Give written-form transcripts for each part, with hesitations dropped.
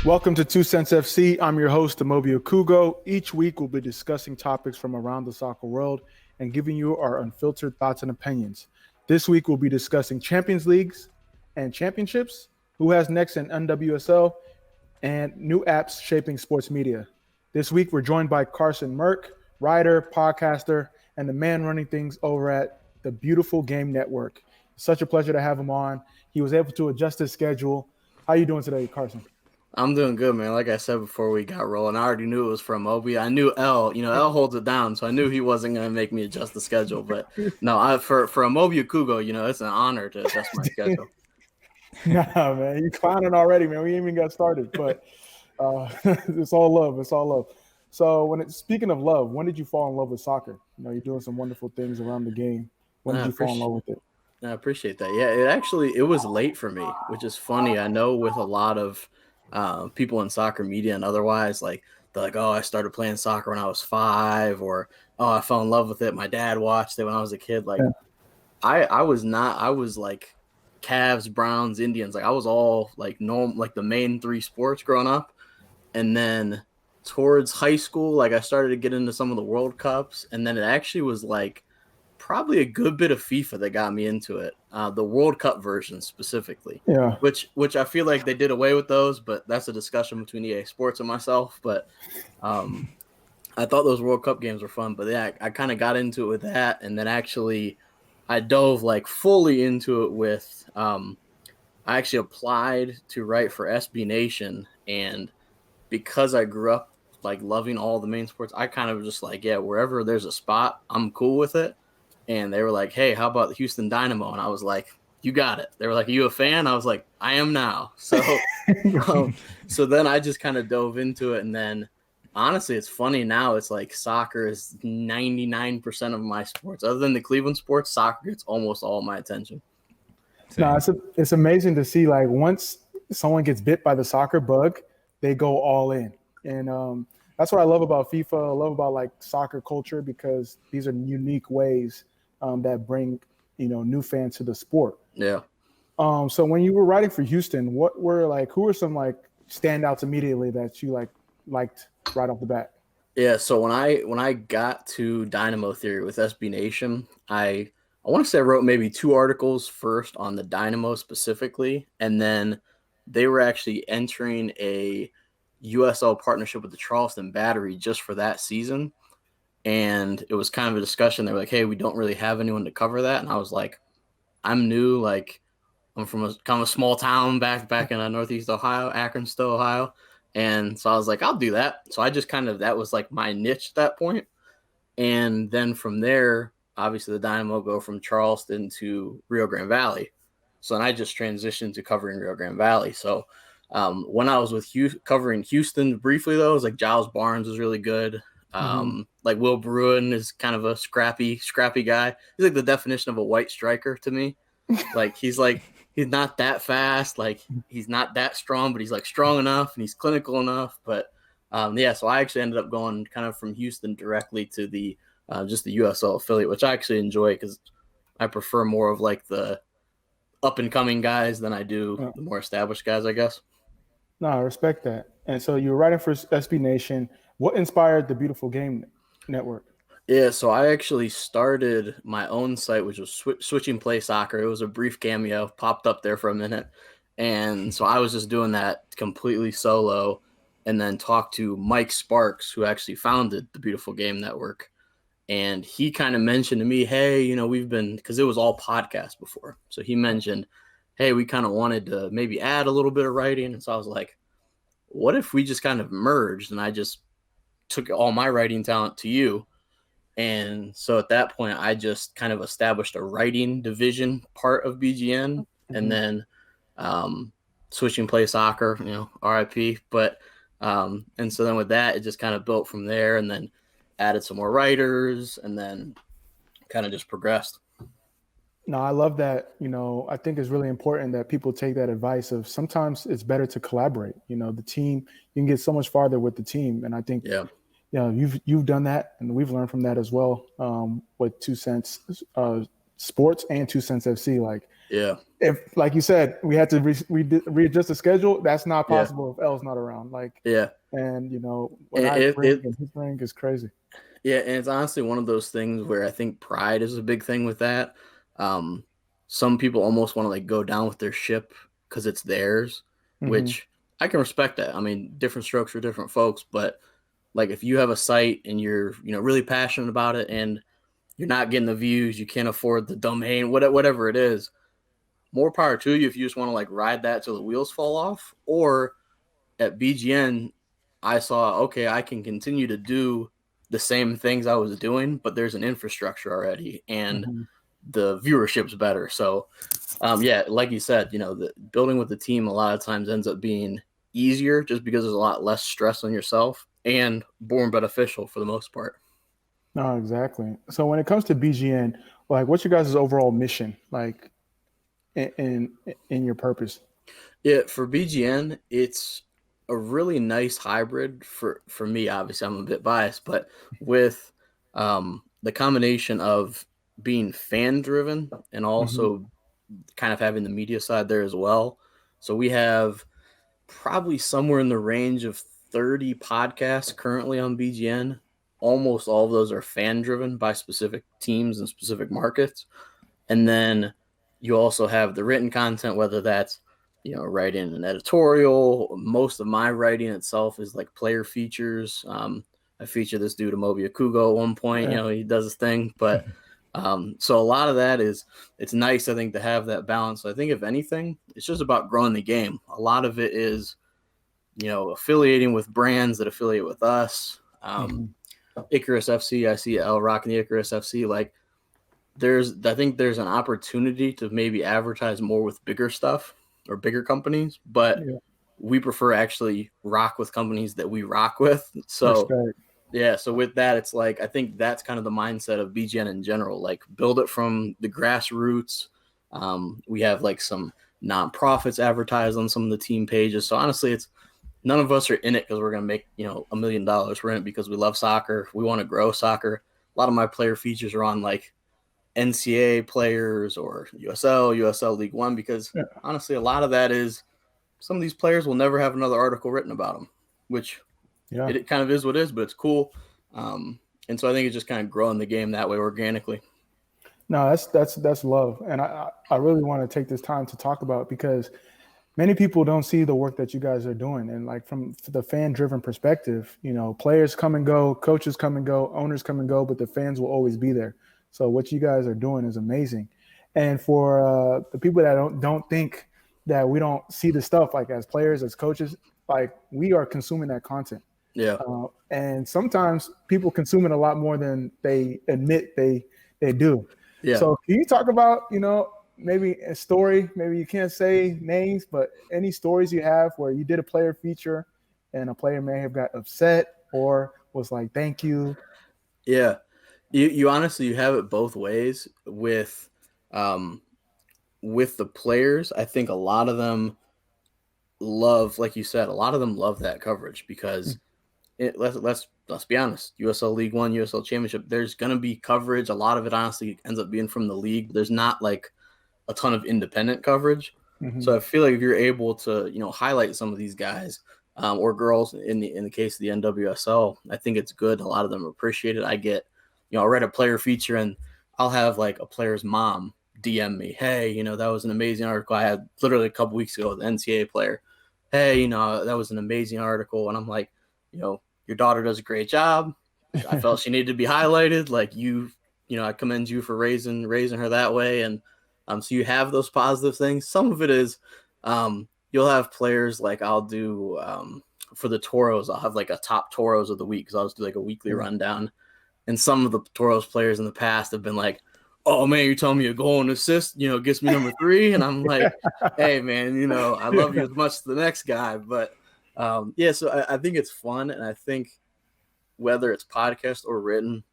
Welcome to 2Cents FC. I'm your host, Amobi Okugo. Each week, we'll be discussing topics from around the soccer world and giving you our unfiltered thoughts and opinions. This week, we'll be discussing Champions Leagues and championships, who has next in NWSL, and new apps shaping sports media. This week, we're joined by Carson Merk, writer, podcaster, and the man running things over at the Beautiful Game Network. It's such a pleasure to have him on. He was able to adjust his schedule. How are you doing today, Carson? I'm doing good, man. Like I said before we got rolling, I already knew it was from Amobi. I knew L holds it down, so I knew he wasn't going to make me adjust the schedule. But no, for Amobi Okugo, it's an honor to adjust my schedule. Nah, man, you clowning already, man. We ain't even got started, but it's all love. It's all love. So speaking of love, when did you fall in love with soccer? You're doing some wonderful things around the game. When did you fall in love with it? I appreciate that. Yeah, it was late for me, which is funny. I know with a lot of people in soccer media and otherwise, like they're like, oh, I started playing soccer when I was 5, or oh, I fell in love with it. My dad watched it when I was a kid. Like, yeah. I was not. I was like Cavs, Browns, Indians. Like I was all like the main 3 sports growing up, and then towards high school, like I started to get into some of the World Cups, and then it actually was like probably a good bit of FIFA that got me into it. The World Cup version specifically. Yeah. Which I feel like they did away with those, but that's a discussion between EA Sports and myself. But I thought those World Cup games were fun. But yeah, I kind of got into it with that, and then actually I dove like fully into it with I actually applied to write for SB Nation, and because I grew up like loving all the main sports, I kind of just like, yeah, wherever there's a spot, I'm cool with it. And they were like, hey, how about the Houston Dynamo? And I was like, you got it. They were like, are you a fan? I was like, I am now. So so then I just kind of dove into it. And then honestly, it's funny now. It's like soccer is 99% of my sports. Other than the Cleveland sports, soccer gets almost all my attention. No, it's amazing to see, like, once someone gets bit by the soccer bug, they go all in. And that's what I love about FIFA. I love about like soccer culture, because these are unique ways that bring new fans to the sport. Yeah. So when you were writing for Houston, who were some like standouts immediately that you liked right off the bat? Yeah. So when I got to Dynamo Theory with SB Nation, I want to say I wrote maybe 2 articles first on the Dynamo specifically, and then they were actually entering a USL partnership with the Charleston Battery just for that season. And it was kind of a discussion. They were like, hey, we don't really have anyone to cover that. And I was like, I'm new. Like, I'm from a kind of a small town back in Northeast Ohio, Akron, still Ohio. And so I was like, I'll do that. So I just that was like my niche at that point. And then from there, obviously the Dynamo go from Charleston to Rio Grande Valley. So then I just transitioned to covering Rio Grande Valley. So when I was with covering Houston briefly, though, it was like Giles Barnes was really good. Like Will Bruin is kind of a scrappy guy. He's like the definition of a white striker to me. Like he's not that fast, like he's not that strong, but he's like strong enough and he's clinical enough. But so I actually ended up going kind of from Houston directly to the just the USL affiliate, which I actually enjoy because I prefer more of like the up and coming guys than I do the more established guys, I guess. No, I respect that. And so you were writing for SB Nation. What inspired the Beautiful Game Network? Yeah, so I actually started my own site, which was Switching Play Soccer. It was a brief cameo, popped up there for a minute. And so I was just doing that completely solo, and then talked to Mike Sparks, who actually founded the Beautiful Game Network. And he kind of mentioned to me, hey, we've been, because it was all podcast before. So he mentioned, hey, we kind of wanted to maybe add a little bit of writing. And so I was like, what if we just kind of merged and I just took all my writing talent to you? And so at that point, I just kind of established a writing division part of BGN, and then Switching Play Soccer, RIP. But and so then with that, it just kind of built from there, and then added some more writers, and then kind of just progressed. No, I love that. I think it's really important that people take that advice of sometimes it's better to collaborate. The team, you can get so much farther with the team. And I think, you've done that, and we've learned from that as well with 2 Cents sports and 2 Cents FC. Like, Yeah. if, like you said, we had to readjust the schedule, that's not Yeah. possible if L's not around. Like, Yeah. and what And I bring and his bring is crazy. yeah, and it's honestly one of those things where I think pride is a big thing with that. Um, some people almost want to like go down with their ship because it's theirs, Mm-hmm. which I can respect that. I mean, different strokes for different folks, but like if you have a site and you're really passionate about it and you're not getting the views, you can't afford the domain, whatever it is, more power to you if you just want to like ride that till the wheels fall off. Or at BGN, I saw, okay, I can continue to do the same things I was doing, but there's an infrastructure already and Mm-hmm. the viewership's better. So, yeah, like you said, the building with the team a lot of times ends up being easier just because there's a lot less stress on yourself and more beneficial for the most part. No, exactly. So when it comes to BGN, like, what's your guys' overall mission, like, in your purpose? Yeah, for BGN, it's a really nice hybrid for me. Obviously, I'm a bit biased, but with the combination of being fan driven and Mm-hmm. also kind of having the media side there as well. So we have probably somewhere in the range of 30 podcasts currently on BGN. Almost all of those are fan driven by specific teams and specific markets. And then you also have the written content, whether that's writing an editorial. Most of my writing itself is like player features. I feature this dude Amobi Okugo at one point. Yeah. He does his thing, but so a lot of that it's nice, I think, to have that balance. So I think if anything, it's just about growing the game. A lot of it is affiliating with brands that affiliate with us. Mm-hmm. Icarus FC, I see L rocking the Icarus FC. Like I think there's an opportunity to maybe advertise more with bigger stuff or bigger companies, but Yeah. we prefer actually rock with companies that we rock with. So Respect. yeah, so with that, it's like I think that's kind of the mindset of BGN in general. Like build it from the grassroots. We have like some nonprofits advertised on some of the team pages. So honestly, it's none of us are in it because we're gonna make $1 million. We're in it because we love soccer. We want to grow soccer. A lot of my player features are on like NCAA players or USL League One because Yeah. honestly, a lot of that is some of these players will never have another article written about them, which Yeah. it kind of is what it is, but it's cool. And so I think it's just kind of growing the game that way organically. No, that's love, and I really want to take this time to talk about it because many people don't see the work that you guys are doing, and like from the fan driven perspective, players come and go, coaches come and go, owners come and go, but the fans will always be there. So what you guys are doing is amazing, and for the people that don't think that we don't see the stuff, like as players, as coaches, like we are consuming that content. Yeah. And sometimes people consume it a lot more than they admit they do. Yeah. So can you talk about, maybe a story, maybe you can't say names, but any stories you have where you did a player feature and a player may have got upset or was like, thank you. Yeah. You honestly, you have it both ways um, with the players. I think a lot of them love, like you said, a lot of them love that coverage because let's be honest. USL League One, USL Championship. There's gonna be coverage. A lot of it honestly ends up being from the league. There's not like a ton of independent coverage. Mm-hmm. So I feel like if you're able to highlight some of these guys or girls in the case of the NWSL, I think it's good. A lot of them appreciate it. I get I read a player feature and I'll have like a player's mom DM me, hey, that was an amazing article I had literally a couple weeks ago with the NCAA player. Hey, that was an amazing article, and I'm like, your daughter does a great job. I felt she needed to be highlighted. Like I commend you for raising her that way. And so you have those positive things. Some of it is you'll have players like I'll do for the Toros. I'll have like a top Toros of the week because I'll just do like a weekly Yeah. rundown. And some of the Toros players in the past have been like, oh man, you're telling me a goal and assist, gets me number 3. And I'm like, hey man, I love you as much as the next guy. But yeah, so I think it's fun. And I think whether it's podcast or written,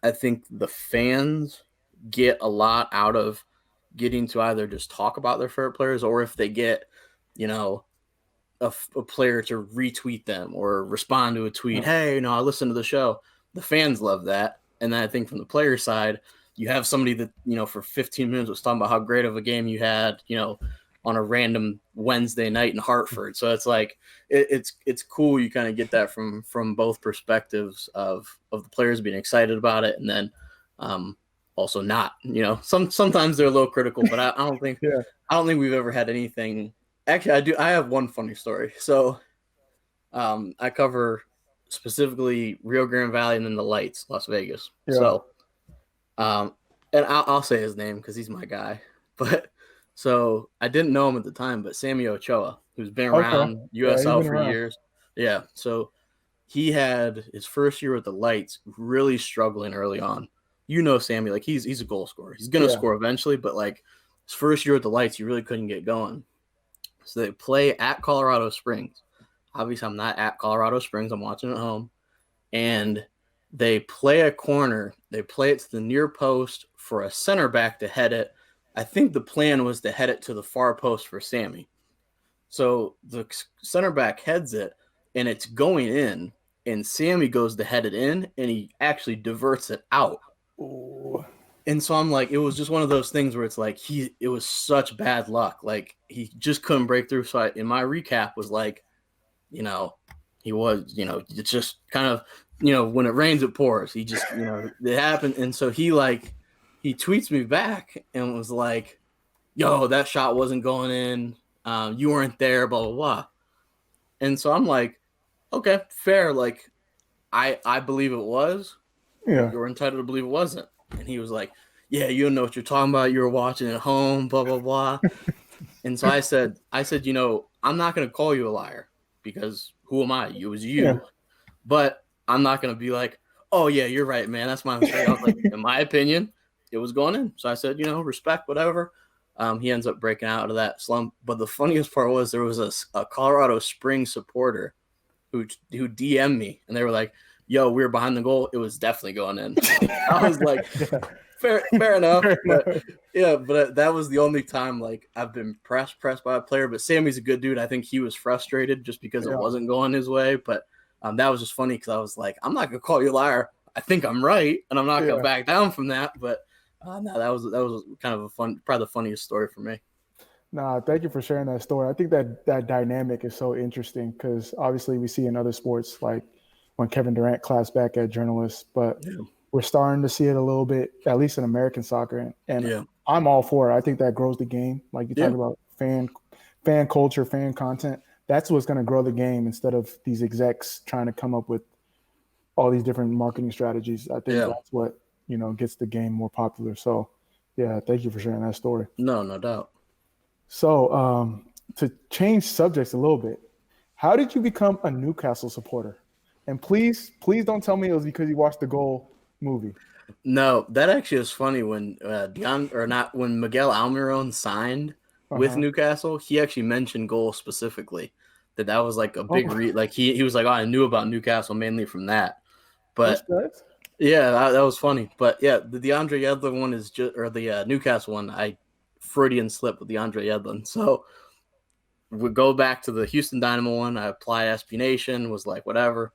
I think the fans get a lot out of getting to either just talk about their favorite players or if they get, you know, a player to retweet them or respond to a tweet. Yeah. Hey, I listened to the show. The fans love that. And then I think from the player side, you have somebody that, for 15 minutes was talking about how great of a game you had, on a random Wednesday night in Hartford. So it's like it's cool. You kind of get that from both perspectives of the players being excited about it, and then also not. Sometimes they're a little critical, but I don't think Yeah. I don't think we've ever had anything. Actually, I have one funny story. So I cover specifically Rio Grande Valley and then the Lights, Las Vegas. Yeah. So and I'll say his name because he's my guy. But so I didn't know him at the time, but Sammy Ochoa, who's been Okay. around Yeah, he's USL been for around. years. Yeah. So he had his first year with the Lights really struggling early on. Sammy, like he's a goal scorer. He's gonna Yeah. score eventually, but like his first year with the Lights, he really couldn't get going. So they play at Colorado Springs. Obviously, I'm not at Colorado Springs. I'm watching at home. And they play a corner. They play it to the near post for a center back to head it. I think the plan was to head it to the far post for Sammy. So the center back heads it, and it's going in, and Sammy goes to head it in, and he actually diverts it out. Ooh. And so I'm like, it was just one of those things where it's like it was such bad luck. Like he just couldn't break through. So in my recap was like, he was, it's just kind of, when it rains, it pours. He just, it happened. And so he tweets me back and was like, yo, that shot wasn't going in. You weren't there, blah, blah, blah. And so I'm like, okay, fair. Like, I believe it was. Yeah. You're entitled to believe it wasn't. And he was like, yeah, you don't know what you're talking about. You were watching at home, blah, blah, blah. And so I said, I'm not going to call you a liar because who am I? It was you. Yeah. But I'm not going to be like, oh, yeah, you're right, man. That's my mistake. I was like, in my opinion, it was going in. So I said, respect, whatever. He ends up breaking out of that slump. But the funniest part was there was a Colorado Springs supporter who DM'd me, and they were like, yo, we were behind the goal. It was definitely going in. I was like, fair enough. But yeah, but that was the only time like I've been pressed by a player. But Sammy's a good dude. I think he was frustrated just because it wasn't going his way. But that was just funny because I was like, I'm not gonna call you a liar. I think I'm right, and I'm not gonna back down from that. But no, that was kind of probably the funniest story for me. Nah, thank you for sharing that story. I think that dynamic is so interesting because obviously we see in other sports like when Kevin Durant claps back at journalists, but we're starting to see it a little bit, at least in American soccer. And I'm all for it. I think that grows the game. Like you talk about fan culture, fan content. That's what's going to grow the game instead of these execs trying to come up with all these different marketing strategies. I think that's what, gets the game more popular. So yeah, thank you for sharing that story. No doubt. So to change subjects a little bit, how did you become a Newcastle supporter? And please don't tell me it was because you watched the Goal movie. No, that actually was funny when when Miguel Almiron signed with Newcastle. He actually mentioned Goal specifically. That was like a big like he was like, oh, I knew about Newcastle mainly from that. But yeah, that was funny. But yeah, the DeAndre Yedlin one is just, or the Newcastle one, I Freudian slip with DeAndre Yedlin. So we go back to the Houston Dynamo one. I applied SB Nation, was like, whatever.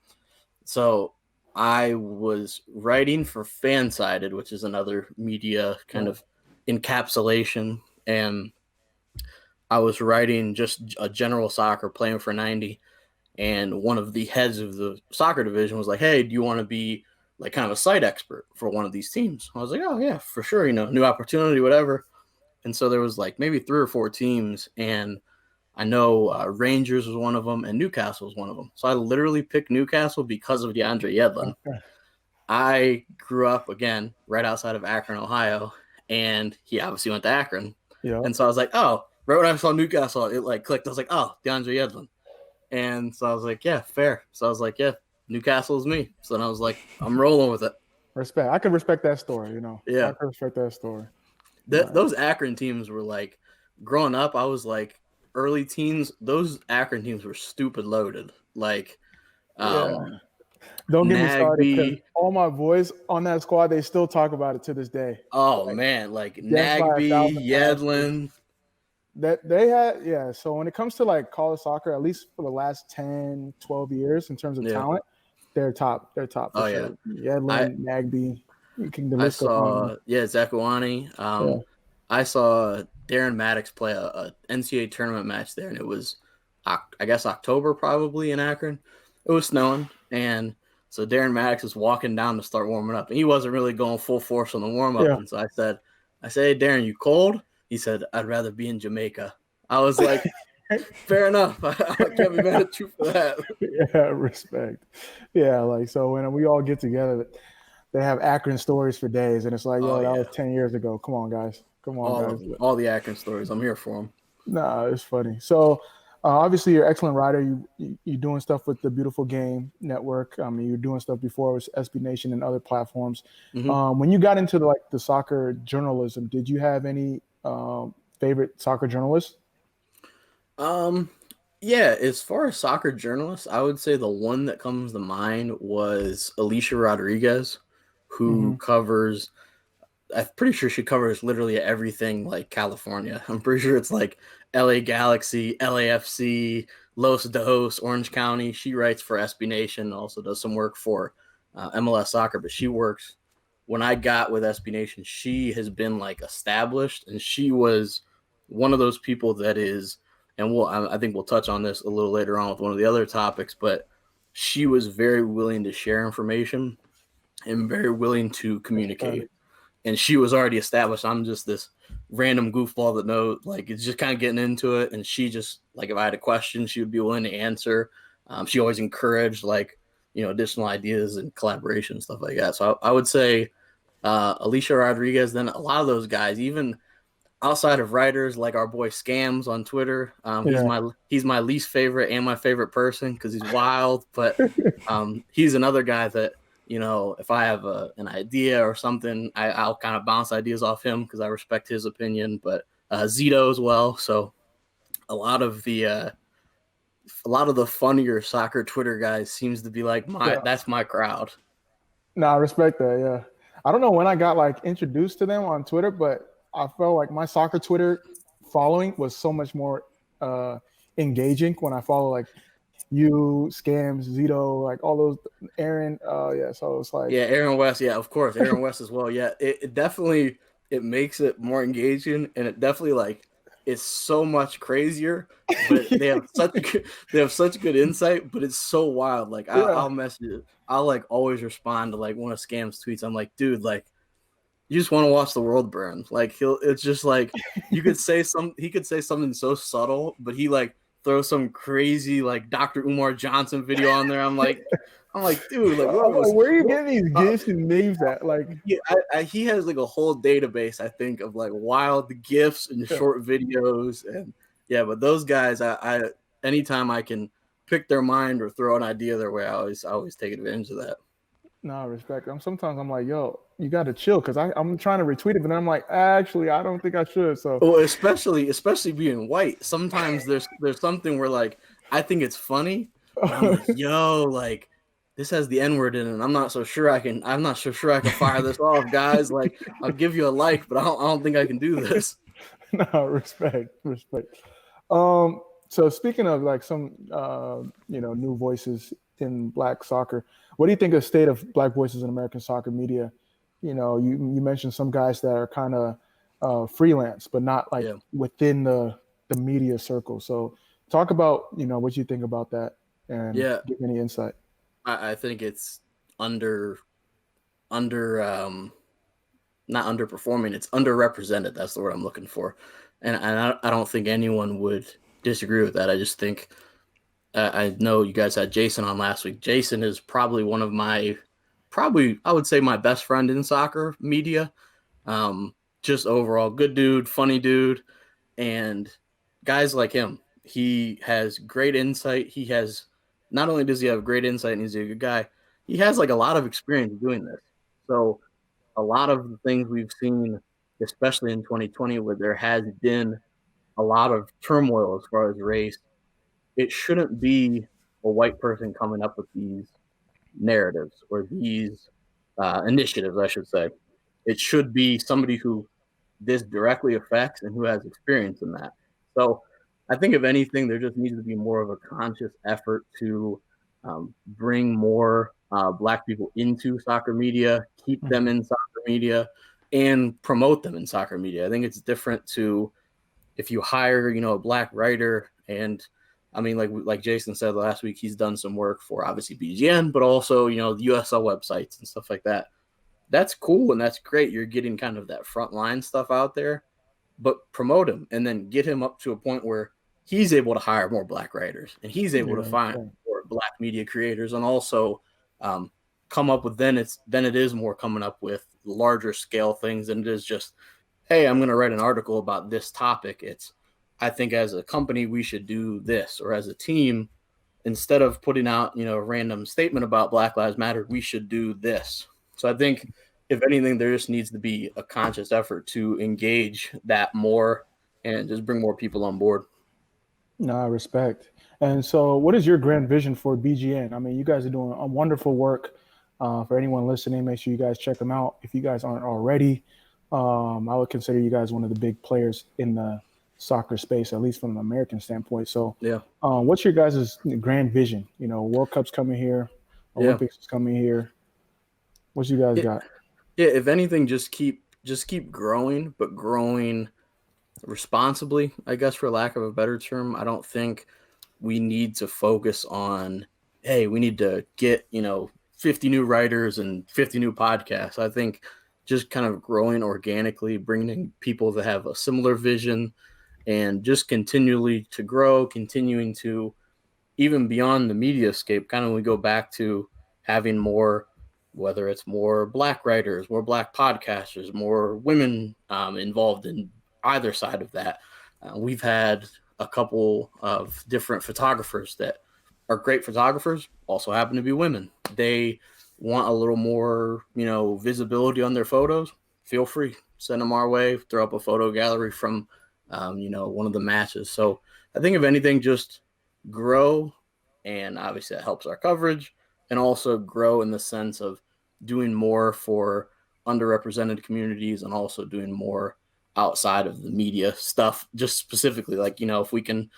So I was writing for Fansided, which is another media kind of encapsulation. And I was writing just a general soccer, playing for 90. And one of the heads of the soccer division was like, hey, do you want to be like kind of a site expert for one of these teams? I was like, oh, yeah, for sure. New opportunity, whatever. And so there was like maybe 3 or 4 teams. And I know Rangers was one of them and Newcastle was one of them. So I literally picked Newcastle because of DeAndre Yedlin. I grew up, again, right outside of Akron, Ohio, and he obviously went to Akron. And so I was like, oh, right when I saw Newcastle, it like clicked. I was like, oh, DeAndre Yedlin. And so I was like, yeah, fair. So I was like, yeah, Newcastle is me. So then I was like, I'm rolling with it. Respect. I can respect that story, Yeah. I can respect that story. Those Akron teams were like, growing up, I was like, early teens, those Akron teams were stupid loaded. Like, don't get me started because all my boys on that squad, they still talk about it to this day. Oh, man, like Nagby, Yedlin. That they had, so when it comes to like college soccer, at least for the last 10, 12 years in terms of talent, they're top. They're top for sure. Yedlin, Nagby, The I list goes on and saw, yeah, Zakuani. on. I saw Darren Maddox play a NCAA tournament match there, and it was, I guess, October probably in Akron. It was snowing, and so Darren Maddox was walking down to start warming up, and he wasn't really going full force on the warm up. Yeah. And so I said, hey, Darren, you cold? He said, I'd rather be in Jamaica. I was like, fair enough. I can't be mad at you for that. Yeah, respect. Yeah, like so when we all get together, they have Akron stories for days, and it's like, Oh yo, that was yeah, 10 years ago. Come on, guys. Come on, all guys. of them, all the Akron stories. I'm here for them. Nah, it's funny. So, obviously, you're an excellent writer. You're doing stuff with the Beautiful Game Network. I mean, you're doing stuff before with SB Nation and other platforms. Mm-hmm. When you got into the soccer journalism, did you have any favorite soccer journalists? Um, yeah, as far as soccer journalists, I would say the one that comes to mind was Alicia Rodriguez, Hmm. who covers, I'm pretty sure she covers literally everything like California. I'm pretty sure it's like LA Galaxy, LAFC, Los Dos, Orange County. She writes for SB Nation, also does some work for MLS Soccer, but she works. When I got with SB Nation, she has been like established, and she was one of those people that is, and I think we'll touch on this a little later on with one of the other topics, but she was very willing to share information and very willing to communicate, Respect. and she was already established. I'm just this random goofball that knows, like, it's just kind of getting into it. And she just, like, if I had a question, she would be willing to answer. She always encouraged, like, additional ideas and collaboration and stuff like that. So I would say Alicia Rodriguez. Then a lot of those guys, even outside of writers, like our boy Scams on Twitter. Yeah. He's my least favorite and my favorite person because he's wild, but he's another guy that, if I have an idea or something, I'll kind of bounce ideas off him because I respect his opinion. But Zito as well. So a lot of the funnier soccer Twitter guys seems to be like Yeah. that's my crowd. No, I respect that. Yeah. I don't know when I got introduced to them on Twitter, but I felt like my soccer Twitter following was so much more uh, engaging when I follow you, Scams, Zito, like all those, Aaron. Yeah. So it's like, Yeah, Aaron West. Yeah, of course, Aaron West as well. Yeah, it definitely it makes it more engaging, and it definitely like it's so much crazier. But they have such good insight. But it's so wild. Like yeah, I'll message it. I'll like always respond to like one of Scam's tweets. I'm like, dude, like you just want to watch the world burn. Like it's just like he could say something so subtle, but he like throws some crazy like Dr. Umar Johnson video on there. I'm like, dude, like I'm like, where are you getting these uh, gifs and memes at? Like, yeah, he has like a whole database, I think, of like wild gifs and yeah, short videos, and yeah. But those guys, I anytime I can pick their mind or throw an idea their way, I always take advantage of that. no respect. Sometimes I'm like, yo, you got to chill because I'm trying to retweet it, but then I'm like, actually, I don't think I should. So, Well, especially being white, sometimes there's something where like I think it's funny, but I'm like, yo, like this has the N word in it. And I'm not so sure I can fire this off, guys. Like I'll give you a like, but I don't think I can do this. no respect. So speaking of some new voices in Black soccer, what do you think of the state of Black voices in American soccer media? You mentioned some guys that are kind of freelance, but not like Yeah. within the media circle. So talk about what you think about that and Yeah. give any insight. I think it's under not underperforming, it's underrepresented. That's the word I'm looking for. And I don't think anyone would disagree with that. I just think I know you guys had Jason on last week. Jason is probably one of probably I would say my best friend in soccer media. Just overall good dude, funny dude, and guys like him. He has great insight. He has not only does he have great insight and he's a good guy, he has like a lot of experience doing this. So a lot of the things we've seen, especially in 2020, where there has been a lot of turmoil as far as race, it shouldn't be a white person coming up with these narratives or these initiatives, I should say. It should be somebody who this directly affects and who has experience in that. So I think if anything, there just needs to be more of a conscious effort to bring more Black people into soccer media, keep them in soccer media, and promote them in soccer media. I think it's different to if you hire, a Black writer, and I mean, like Jason said last week, he's done some work for obviously BGN, but also the USL websites and stuff like that. That's cool and that's great. You're getting kind of that frontline stuff out there, but promote him and then get him up to a point where he's able to hire more Black writers and he's able to Yeah, find more Black media creators, and also um, come up with then it is more coming up with larger scale things than it is just, hey, I'm going to write an article about this topic. It's, I think as a company we should do this, or as a team, instead of putting out a random statement about Black Lives Matter, we should do this. So I think if anything, there just needs to be a conscious effort to engage that more and just bring more people on board. no, I respect. And so, what is your grand vision for BGN? I mean, you guys are doing a wonderful work. For anyone listening, make sure you guys check them out. If you guys aren't already, I would consider you guys one of the big players in the soccer space, at least from an American standpoint. So, Yeah. what's your guys' grand vision? World Cup's coming here, Yeah. Olympics is coming here. What you guys Yeah. got? Yeah. If anything, just keep growing, but growing responsibly, I guess, for lack of a better term. I don't think we need to focus on, hey, we need to get 50 new writers and 50 new podcasts. I think just kind of growing organically, bringing people that have a similar vision, and just continually to grow, continuing to, even beyond the media scape, kind of we go back to having more, whether it's more Black writers, more Black podcasters, more women involved in either side of that. We've had a couple of different photographers that are great photographers, also happen to be women. They want a little more, visibility on their photos. Feel free, send them our way. Throw up a photo gallery from, one of the matches. So I think if anything, just grow, and obviously that helps our coverage, and also grow in the sense of doing more for underrepresented communities, and also doing more outside of the media stuff, just specifically like if we can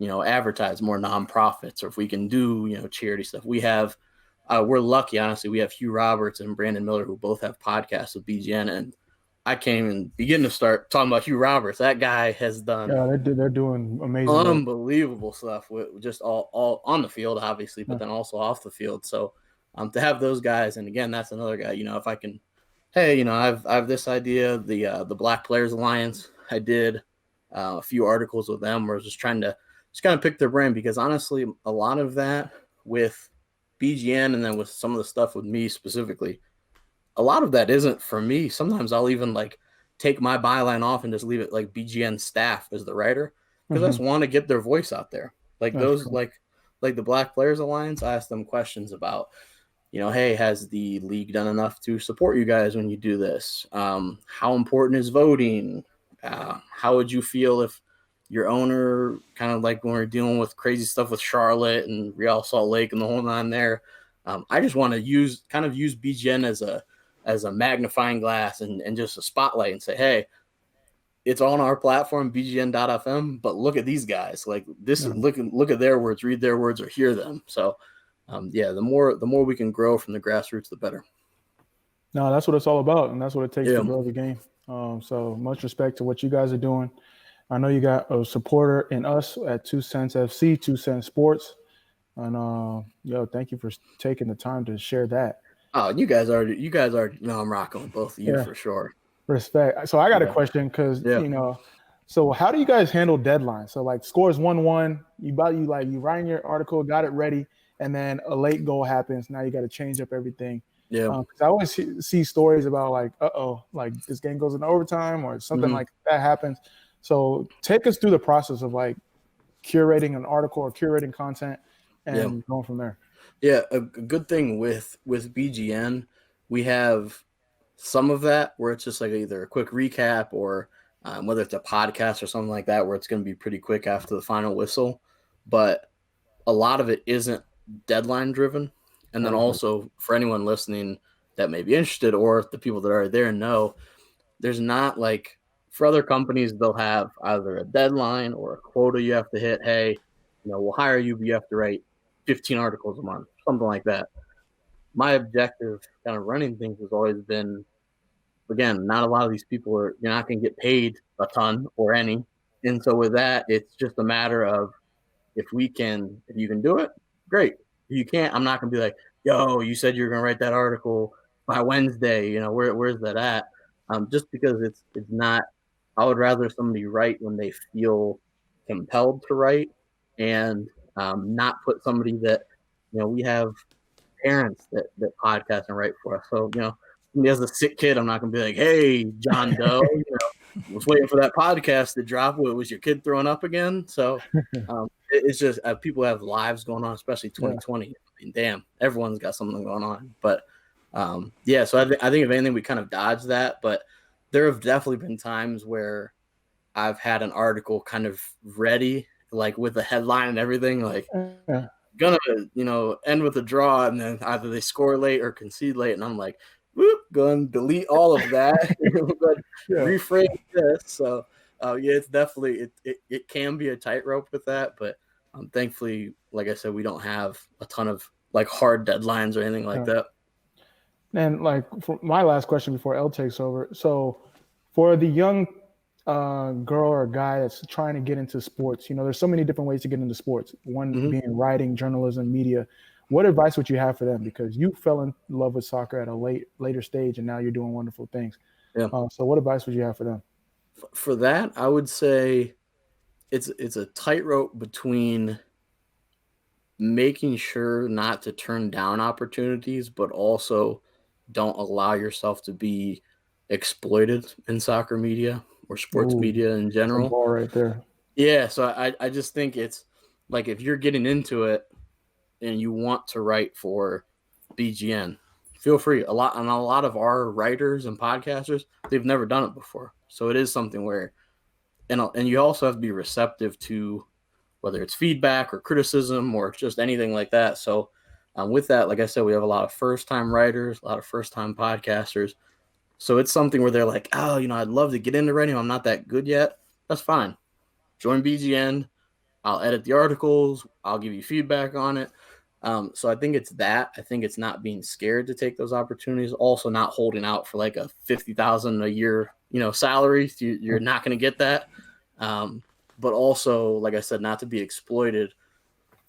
advertise more nonprofits, or if we can do charity stuff. We're lucky, honestly, we have Hugh Roberts and Brandon Miller who both have podcasts with BGN, and I can't even begin to start talking about Hugh Roberts. That guy has done Yeah, they're doing amazing work. unbelievable stuff with just all on the field, obviously, but Yeah. then also off the field. So to have those guys, and again, that's another guy. If I can, hey, I have this idea, the Black Players Alliance. I did a few articles with them where I was just trying to just kind of pick their brain, because honestly, a lot of that with BGN, and then with some of the stuff with me specifically, a lot of that isn't for me. Sometimes I'll even like take my byline off and just leave it like BGN staff as the writer, because I just Hmm. want to get their voice out there. Like That's those, true. like the Black Players Alliance, I ask them questions about, hey, has the league done enough to support you guys when you do this? How important is voting? How would you feel if your owner, kind of like when we're dealing with crazy stuff with Charlotte and Real Salt Lake and the whole nine there? I just want to use BGN as a magnifying glass, and just a spotlight, and say, hey, it's on our platform, BGN.fm, but look at these guys. Like this, Yeah. look at their words, read their words, or hear them. So yeah, the more we can grow from the grassroots, the better. No, that's what it's all about, and that's what it takes to Yeah. grow the game. So much respect to what you guys are doing. I know you got a supporter in us at 2Cents FC, 2Cents Sports, and thank you for taking the time to share that. Oh, you guys are, I'm rocking with both of you Yeah, for sure. respect. So I got a Yeah. question because Yeah. so how do you guys handle deadlines? So like scores 1-1, you writing your article, got it ready, and then a late goal happens. Now you got to change up everything. Yeah. Because I always see stories about like, like this game goes in overtime or something Mhm. like that happens. So take us through the process of like curating an article or curating content Yeah. and going from there. Yeah. A good thing with BGN, we have some of that where it's just like either a quick recap, or whether it's a podcast or something like that, where it's going to be pretty quick after the final whistle. But a lot of it isn't deadline driven. And then Perfect. also, for anyone listening that may be interested, or the people that are there know, there's not like, for other companies, they'll have either a deadline or a quota you have to hit. Hey, we'll hire you, but you have to write 15 articles a month, something like that. My objective kind of running things has always been, again, not a lot of these people you're not going to get paid a ton or any. And so with that, it's just a matter of if you can do it, great. If you can't, I'm not going to be like, yo, you said you were going to write that article by Wednesday. Where's that at? Just because it's not, I would rather somebody write when they feel compelled to write and not put somebody that, we have parents that podcast and write for us. So, somebody has a sick kid, I'm not going to be like, hey, John Doe, was waiting for that podcast to drop. Was your kid throwing up again? So it's just people have lives going on, especially 2020. Yeah. I mean, damn, everyone's got something going on. But so I think if anything, we kind of dodged that. But there have definitely been times where I've had an article kind of ready, like with the headline and everything, like gonna, end with a draw, and then either they score late or concede late, and I'm like, whoop, going to delete all of that, rephrase this. So it's definitely it can be a tightrope with that, but thankfully, like I said, we don't have a ton of like hard deadlines or anything like that. And like for my last question before L takes over, so for the young girl or guy that's trying to get into sports, there's so many different ways to get into sports. One being writing, journalism, media. What advice would you have for them? Because you fell in love with soccer at a later stage, and now you're doing wonderful things. Yeah. So what advice would you have for them? For that, I would say it's a tightrope between making sure not to turn down opportunities, but also don't allow yourself to be exploited in soccer media or sports media in general. Ball right there. Yeah, so I just think it's like if you're getting into it and you want to write for BGN, feel free. A lot of our writers and podcasters, they've never done it before. So it is something where, and you also have to be receptive to whether it's feedback or criticism or just anything like that. So with that, like I said, we have a lot of first-time writers, a lot of first-time podcasters. So it's something where they're like, oh, I'd love to get into writing. I'm not that good yet. That's fine. Join BGN. I'll edit the articles. I'll give you feedback on it. So I think it's that. I think it's not being scared to take those opportunities. Also not holding out for like a $50,000 a year, salary. You're not going to get that. But also, like I said, not to be exploited.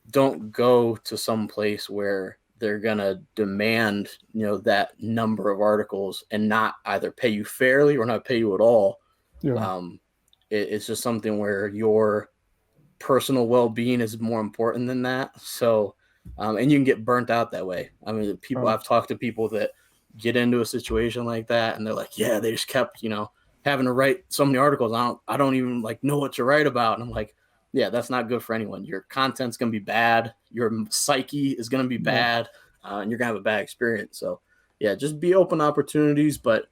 Don't go to some place where they're going to demand, that number of articles and not either pay you fairly or not pay you at all. Yeah. It's just something where your personal well-being is more important than that. So, and you can get burnt out that way. I mean, I've talked to people that get into a situation like that and they're like, yeah, they just kept, having to write so many articles. I don't even like know what to write about. And I'm like, yeah, that's not good for anyone. Your content's going to be bad. Your psyche is going to be bad, and you're going to have a bad experience. So yeah, just be open to opportunities, but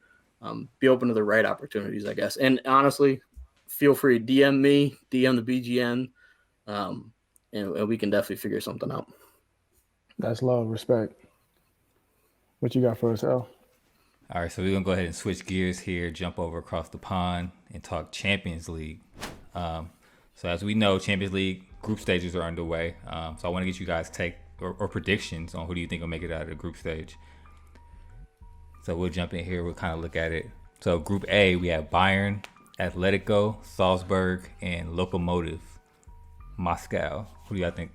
be open to the right opportunities, I guess. And honestly, feel free to DM me, DM the BGN, and we can definitely figure something out. That's love, respect. What you got for us, L? All right, so we're going to go ahead and switch gears here, jump over across the pond, and talk Champions League. So as we know, Champions League group stages are underway. So I want to get you guys' take or predictions on who do you think will make it out of the group stage. So we'll jump in here. We'll kind of look at it. So Group A, we have Bayern, Atletico, Salzburg, and Lokomotiv Moscow. Who do y'all think?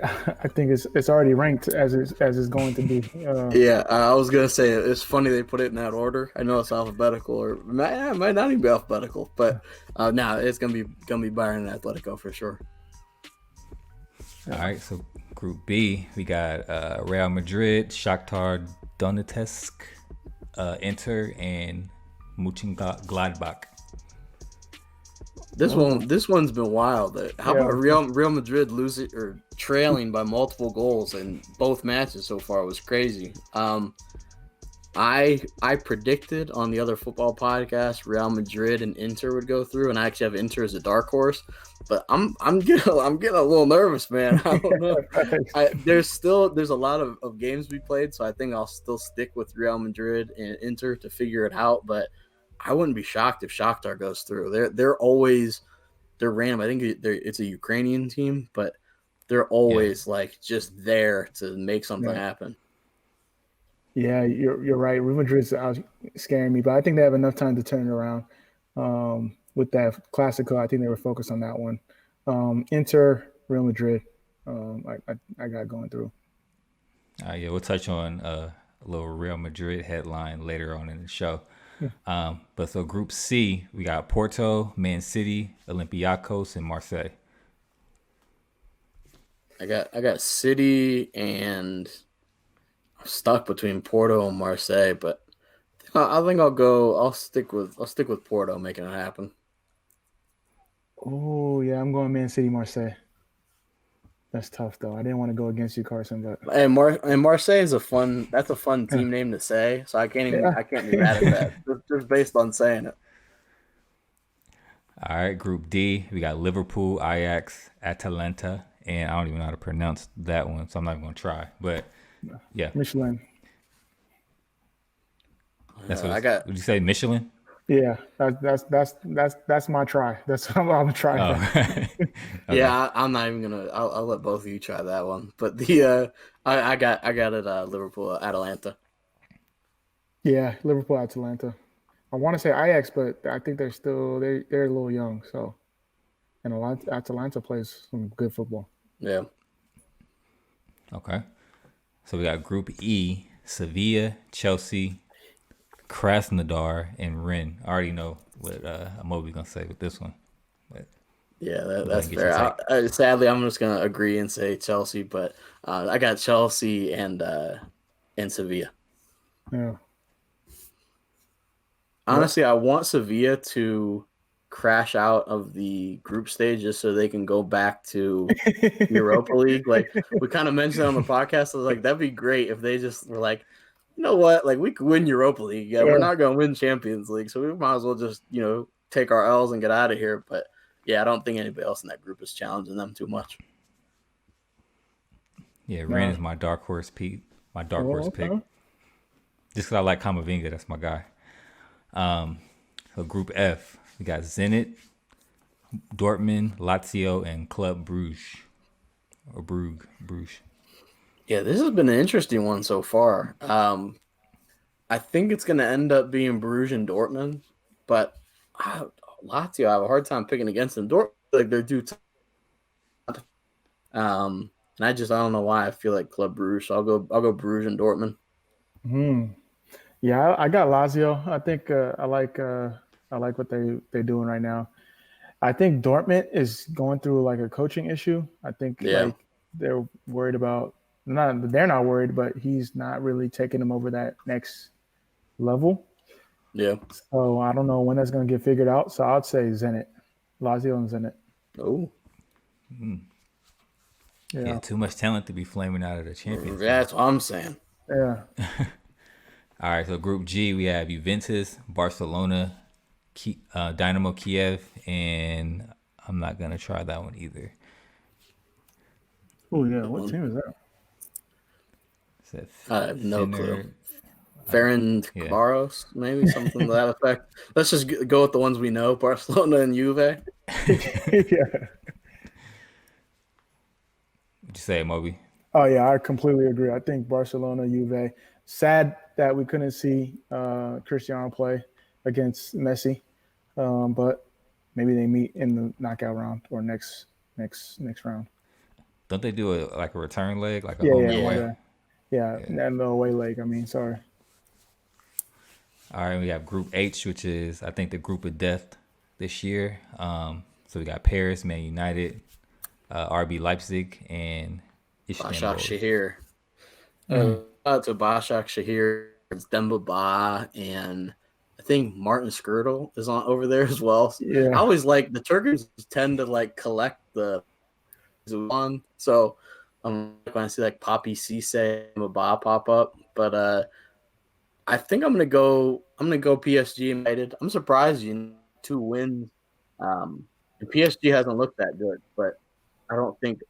I think it's already ranked as it's going to be. I was gonna say it's funny they put it in that order. I know it's alphabetical, or it might not even be alphabetical, but it's gonna be Bayern and Atletico for sure. All right, so Group B, we got Real Madrid, Shakhtar Donetsk, Inter, and Mönchengladbach. This one's been wild. How about Real Madrid losing or trailing by multiple goals in both matches so far was crazy. I predicted on the other football podcast Real Madrid and Inter would go through, and I actually have Inter as a dark horse. But I'm getting a little nervous, man. I don't know. There's a lot of games we played, so I think I'll still stick with Real Madrid and Inter to figure it out. But I wouldn't be shocked if Shakhtar goes through. They're random. I think it's a Ukrainian team, but they're always like just there to make something happen. Yeah, you're right. Real Madrid's out scaring me, but I think they have enough time to turn it around. With that Clasico, I think they were focused on that one. Inter, Real Madrid, I got going through. Yeah, we'll touch on a little Real Madrid headline later on in the show. But so Group C, we got Porto, Man City, Olympiacos, and Marseille. I got City, and I'm stuck between Porto and Marseille, but I think I'll stick with Porto making it happen. Oh yeah, I'm going Man City, Marseille. That's tough though. I didn't want to go against you, Carson, but and Marseille is a fun team name to say, so I can't be mad at that just based on saying it. All right, Group D, we got Liverpool, Ajax, Atalanta, and I don't even know how to pronounce that one, so I'm not even going to try. But yeah, Michelin. That's what I got. Would you say Michelin? Yeah, that's my try. That's what I'm gonna try. Oh. Okay. Yeah, I'm not even gonna. I'll let both of you try that one. But the I got it. Liverpool, Atalanta. Yeah, Liverpool, Atalanta. I want to say Ajax, but I think they're a little young. So, and Atalanta plays some good football. Yeah. Okay. So we got Group E: Sevilla, Chelsea, Krasnodar, and Rennes. I already know what Amobi's gonna say with this one. But yeah, that's fair. Sadly, I'm just gonna agree and say Chelsea, but I got Chelsea and Sevilla. Yeah. Honestly, I want Sevilla to crash out of the group stage just so they can go back to Europa League. Like we kind of mentioned on the podcast, I was like, that'd be great if they just were like, you know what, like we could win Europa League. Yeah, we're not going to win Champions League, so we might as well just take our L's and get out of here. But yeah, I don't think anybody else in that group is challenging them too much. Yeah, Rennes is my dark horse pick. Just because I like Camavinga, that's my guy. So Group F, we got Zenit, Dortmund, Lazio, and Club Brugge. Or Bruges. Yeah, this has been an interesting one so far. I think it's going to end up being Bruges and Dortmund, but Lazio, I have a hard time picking against them. Dortmund, like they're due to, and I don't know why I feel like Club Bruges. So I'll go Bruges and Dortmund. Yeah, I got Lazio. I think I like what they're doing right now. I think Dortmund is going through like a coaching issue. I think like they're worried about they're not worried, but he's not really taking them over that next level. Yeah. So I don't know when that's going to get figured out. So I'd say Zenit, Lazio and Zenit. Oh. Yeah, too much talent to be flaming out of the Champions League. That's what I'm saying. Yeah. All right, so Group G, we have Juventus, Barcelona, Dynamo Kiev, and I'm not going to try that one either. Oh, yeah. What team is that? I have no clue. Ferencvaros, maybe something to that effect. Let's just go with the ones we know: Barcelona and Juve. Yeah. What'd you say, Amobi? Oh yeah, I completely agree. I think Barcelona, Juve. Sad that we couldn't see Cristiano play against Messi, but maybe they meet in the knockout round or next round. Don't they do a return leg, like a home away? Yeah, and the away leg. I mean, sorry. All right, we have Group H, which is I think the group of death this year. So we got Paris, Man United, RB Leipzig, and Başak Şehir. Out to Başak Şehir, it's Demba Ba, and I think Martin Skrtel is on over there as well. Yeah. I always like the Turks tend to collect the one. So when I see like Papi Cisse, Demba Ba pop up, but I think I'm gonna go PSG United. I'm surprised you 2 wins. The PSG hasn't looked that good, but I don't think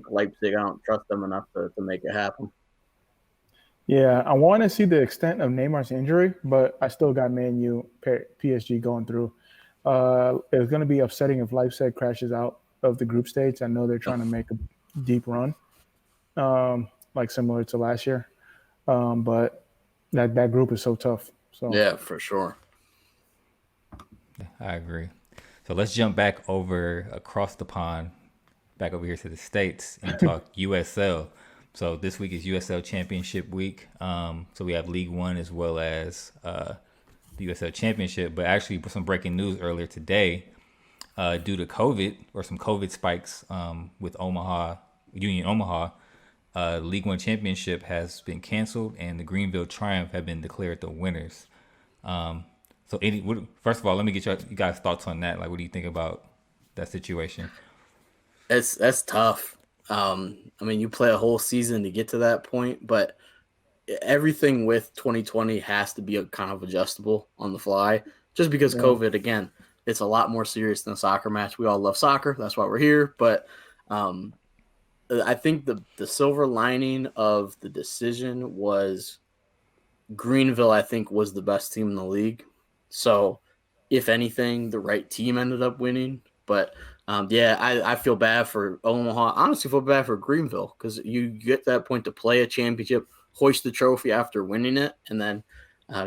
Leipzig. I don't trust them enough to make it happen. Yeah, I want to see the extent of Neymar's injury, but I still got Man U, PSG going through. It's going to be upsetting if Leipzig crashes out of the group stage. I know they're trying to make deep run, like similar to last year. But that group is so tough. So Yeah, for sure. I agree. So let's jump back over across the pond, back over here to the States and talk USL. So this week is USL Championship week. So we have League One as well as the USL Championship. But actually, some breaking news earlier today, due to COVID or some COVID spikes with Union Omaha, League One Championship has been canceled, and the Greenville Triumph have been declared the winners. First of all, let me get you guys' thoughts on that. Like, what do you think about that situation? That's tough. I mean, you play a whole season to get to that point, but everything with 2020 has to be a kind of adjustable on the fly. Just because yeah. COVID, again, it's a lot more serious than a soccer match. We all love soccer, that's why we're here. But I think the silver lining of the decision was Greenville, I think, was the best team in the league. So, if anything, the right team ended up winning. But yeah, I feel bad for Omaha. Honestly, feel bad for Greenville because you get that point to play a championship, hoist the trophy after winning it, and then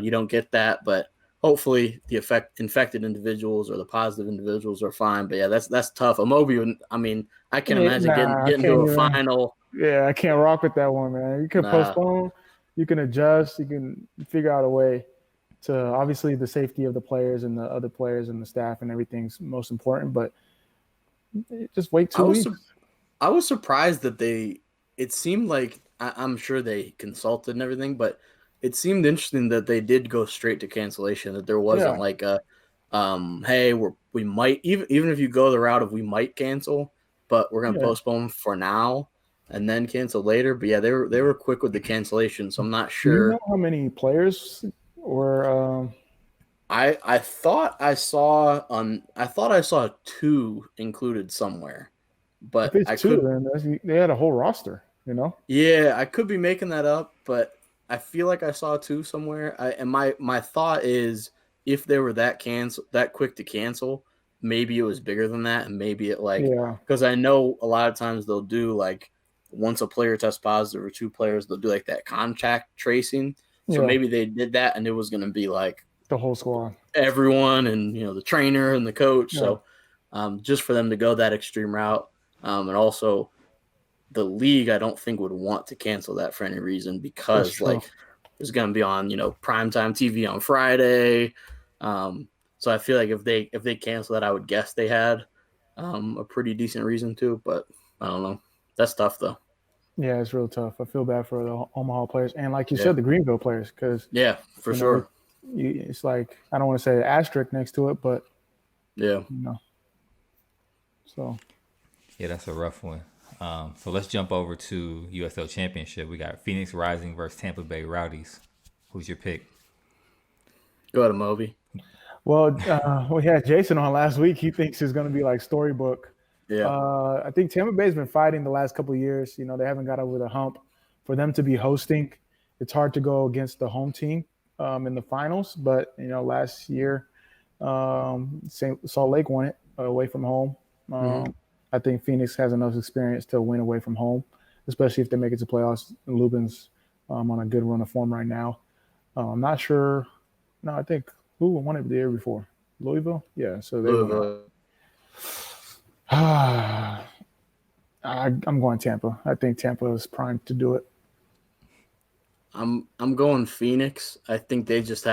you don't get that. But hopefully, the infected individuals or the positive individuals are fine. But yeah, that's tough. Amobi, I mean, I can imagine Nah, I getting to can't a even. final. Yeah, I can't rock with that one, man. You can Nah, postpone, you can adjust, you can figure out a way to. Obviously, the safety of the players and the other players and the staff and everything's most important. But just wait I 2 weeks. I was surprised that it seemed like I'm sure they consulted and everything, but it seemed interesting that they did go straight to cancellation, that there wasn't Yeah, like a, hey, we might, even if you go the route of we might cancel, but we're going to yeah. postpone for now and then cancel later. But yeah, they were quick with the cancellation. So I'm not Do you know sure. how many players were? I thought I saw two included somewhere, If but it's I two, could. then they had a whole roster. You know? Yeah, I could be making that up, but I feel like I saw two somewhere. And my thought is if they were that quick to cancel, maybe it was bigger than that, and maybe it like Yeah, because I know a lot of times they'll do like once a player tests positive or two players, they'll do like that contact tracing. So yeah. maybe they did that, and it was going to be like The whole squad. everyone, and the trainer and the coach. Yeah, So just for them to go that extreme route, and also the league I don't think would want to cancel that for any reason that's because true. like it's going to be on primetime TV on Friday. So I feel like if they cancel that, I would guess they had a pretty decent reason to, but I don't know. That's tough though. Yeah, it's real tough. I feel bad for the Omaha players and, like you Yeah, said, the Greenville players because yeah, for you know sure. it's like I don't want to say an asterisk next to it, but Yeah. you know. So Yeah, that's a rough one. So let's jump over to USL Championship. We got Phoenix Rising versus Tampa Bay Rowdies. Who's your pick? Go ahead, Amobi. well, we had Jason on last week. He thinks it's going to be like storybook. Yeah. I think Tampa Bay's been fighting the last couple of years. You know, they haven't got over the hump. For them to be hosting, it's hard to go against the home team in the finals. But last year, Salt Lake won it away from home. Mm-hmm. I think Phoenix has enough experience to win away from home, especially if they make it to playoffs. Lubin's on a good run of form right now. I'm not sure. No, I think who won it the year before? Louisville? Yeah, so they won Louisville. it. I'm going Tampa. I think Tampa is primed to do it. I'm going Phoenix. I think they're just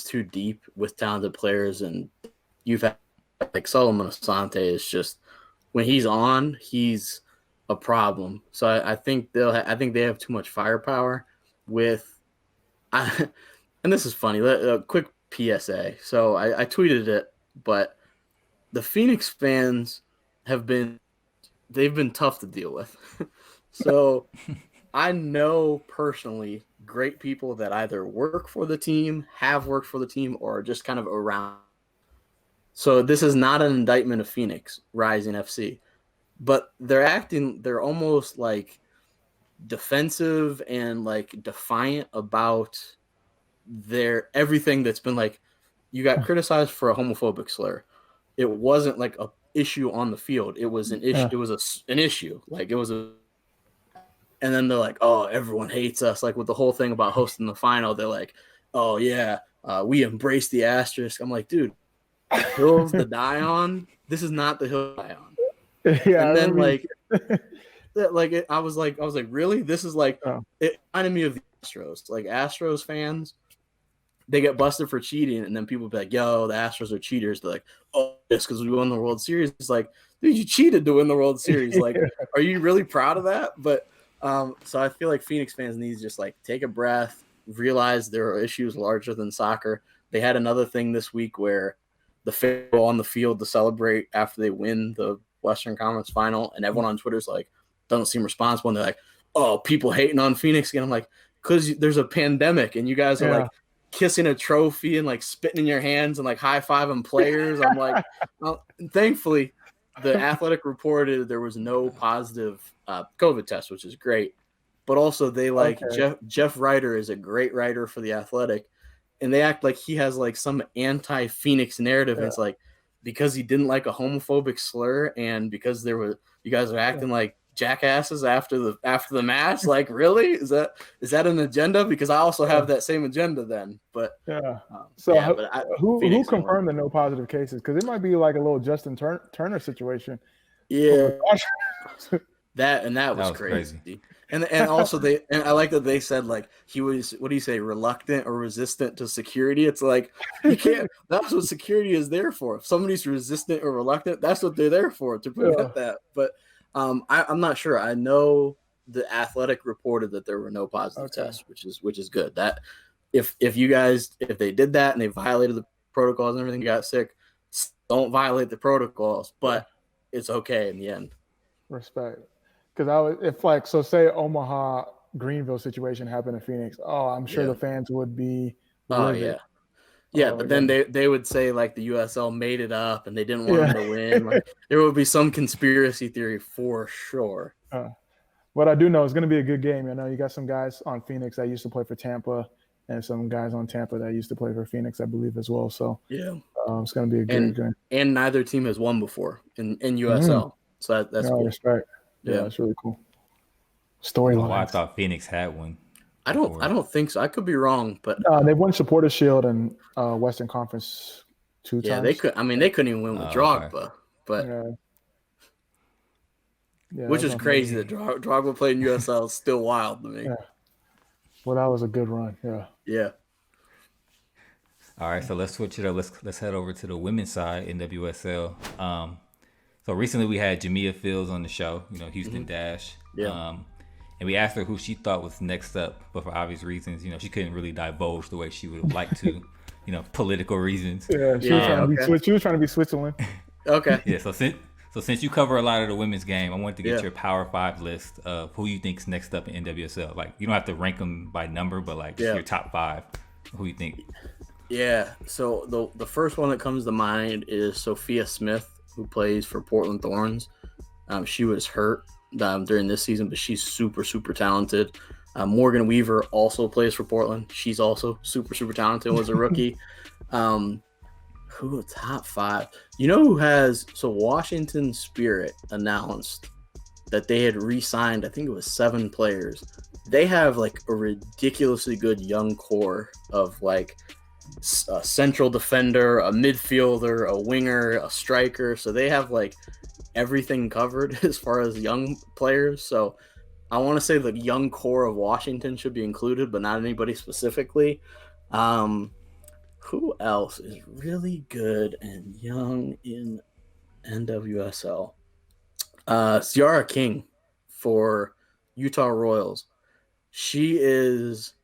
too deep with talented players, and you've had like Solomon Asante is just when he's on, he's a problem. So I think I think they have too much firepower with I and this is funny. A quick PSA. So I tweeted it, but the Phoenix fans have been they've been tough to deal with. So I know personally great people that either work for the team, have worked for the team, or are just kind of around. So this is not an indictment of Phoenix Rising FC, but they're almost like defensive and like defiant about their everything that's been like you got criticized for a homophobic slur. It wasn't like issue on the field. It was an issue. Yeah. It was an issue. Like it was a. And then they're like, oh, everyone hates us. Like with the whole thing about hosting the final, they're like, oh yeah, we embrace the asterisk. I'm like, dude, hills to die on. This is not the hill to die on. Yeah, And then I was like, really? This is like it reminded me of the Astros. Like Astros fans, they get busted for cheating, and then people be like, yo, the Astros are cheaters. They're like, oh, it's because we won the World Series. It's like, dude, you cheated to win the World Series. Like, are you really proud of that? But so I feel like Phoenix fans need to just like take a breath, realize there are issues larger than soccer. They had another thing this week where the fans go on the field to celebrate after they win the Western Conference final, and everyone on Twitter's like, doesn't seem responsible. And they're like, oh, people hating on Phoenix again. I'm like, because there's a pandemic and you guys are like kissing a trophy and like spitting in your hands and like high-fiving players. I'm like, well, thankfully, the Athletic reported there was no positive COVID test, which is great. But also they like Jeff Ryder is a great writer for the Athletic, and they act like he has like some anti-Phoenix narrative. And it's like because he didn't like a homophobic slur and because you guys are acting like jackasses after the match. Like, really? Is that an agenda? Because I also have that same agenda then. But who confirmed the no positive cases? Because it might be like a little Justin Turner situation. Yeah. That was crazy. And also I like that they said like he was, what do you say, reluctant or resistant to security. It's like you can't. That's what security is there for. If somebody's resistant or reluctant, that's what they're there for, to prevent that. But I'm not sure. I know the Athletic reported that there were no positive tests, which is good. That if they did that and they violated the protocols and everything, got sick, don't violate the protocols. But it's okay in the end. Respect. Because say Omaha Greenville situation happened in Phoenix. Oh, I'm sure the fans would be livid. But then they would say like the USL made it up and they didn't want them to win. Like there would be some conspiracy theory for sure. What I do know is going to be a good game. You know, you got some guys on Phoenix that used to play for Tampa, and some guys on Tampa that used to play for Phoenix, I believe, as well. So it's going to be a good game. And neither team has won before in USL, so that's cool. Respect. Yeah, that's really cool. Storyline. I thought Phoenix had one. I don't think so. I could be wrong, but they've won Supporter Shield and Western Conference 2 times. Yeah, they could. I mean, they couldn't even win with Drogba, but which is crazy that Drogba played in USL. Is still wild to me. Yeah. Well, that was a good run. Yeah. All right, so let's switch it up. Let's head over to the women's side in WSL. So recently we had Jamia Fields on the show. You know, Houston Dash. Yeah. And we asked her who she thought was next up, but for obvious reasons, you know, she couldn't really divulge the way she would have liked to, you know, political reasons. Yeah, she was trying to be Switzerland. Okay. Yeah, so since you cover a lot of the women's game, I wanted to get your Power 5 list of who you think's next up in NWSL. Like, you don't have to rank them by number, but like just your top 5. Who you think? Yeah. So the first one that comes to mind is Sophia Smith, who plays for Portland Thorns. She was hurt during this season, but she's super, super talented. Morgan Weaver also plays for Portland. She's also super, super talented, was a rookie. Who top 5? You know who has – so Washington Spirit announced that they had re-signed, I think it was 7 players. They have like a ridiculously good young core of like a central defender, a midfielder, a winger, a striker. So they have like everything covered as far as young players. So I want to say the young core of Washington should be included, but not anybody specifically. Who else is really good and young in NWSL? Ciara King for Utah Royals. She is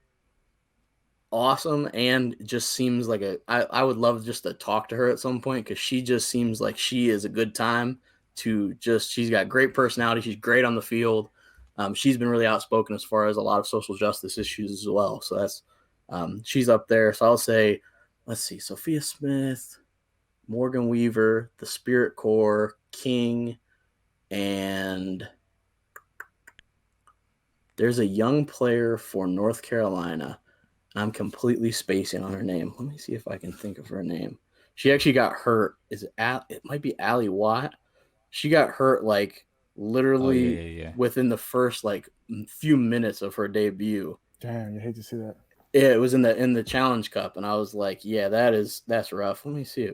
awesome and just seems like I would love just to talk to her at some point, because she just seems like she is a good time to just, she's got great personality. She's great on the field. She's been really outspoken as far as a lot of social justice issues as well. So that's she's up there. So I'll say, let's see, Sophia Smith, Morgan Weaver, the Spirit Core, King, and there's a young player for North Carolina. I'm completely spacing on her name. Let me see if I can think of her name. She actually got hurt. It might be Allie Watt. She got hurt like literally within the first like few minutes of her debut. Damn, you hate to see that. Yeah, it was in the Challenge Cup, and I was like, yeah, that's rough. Let me see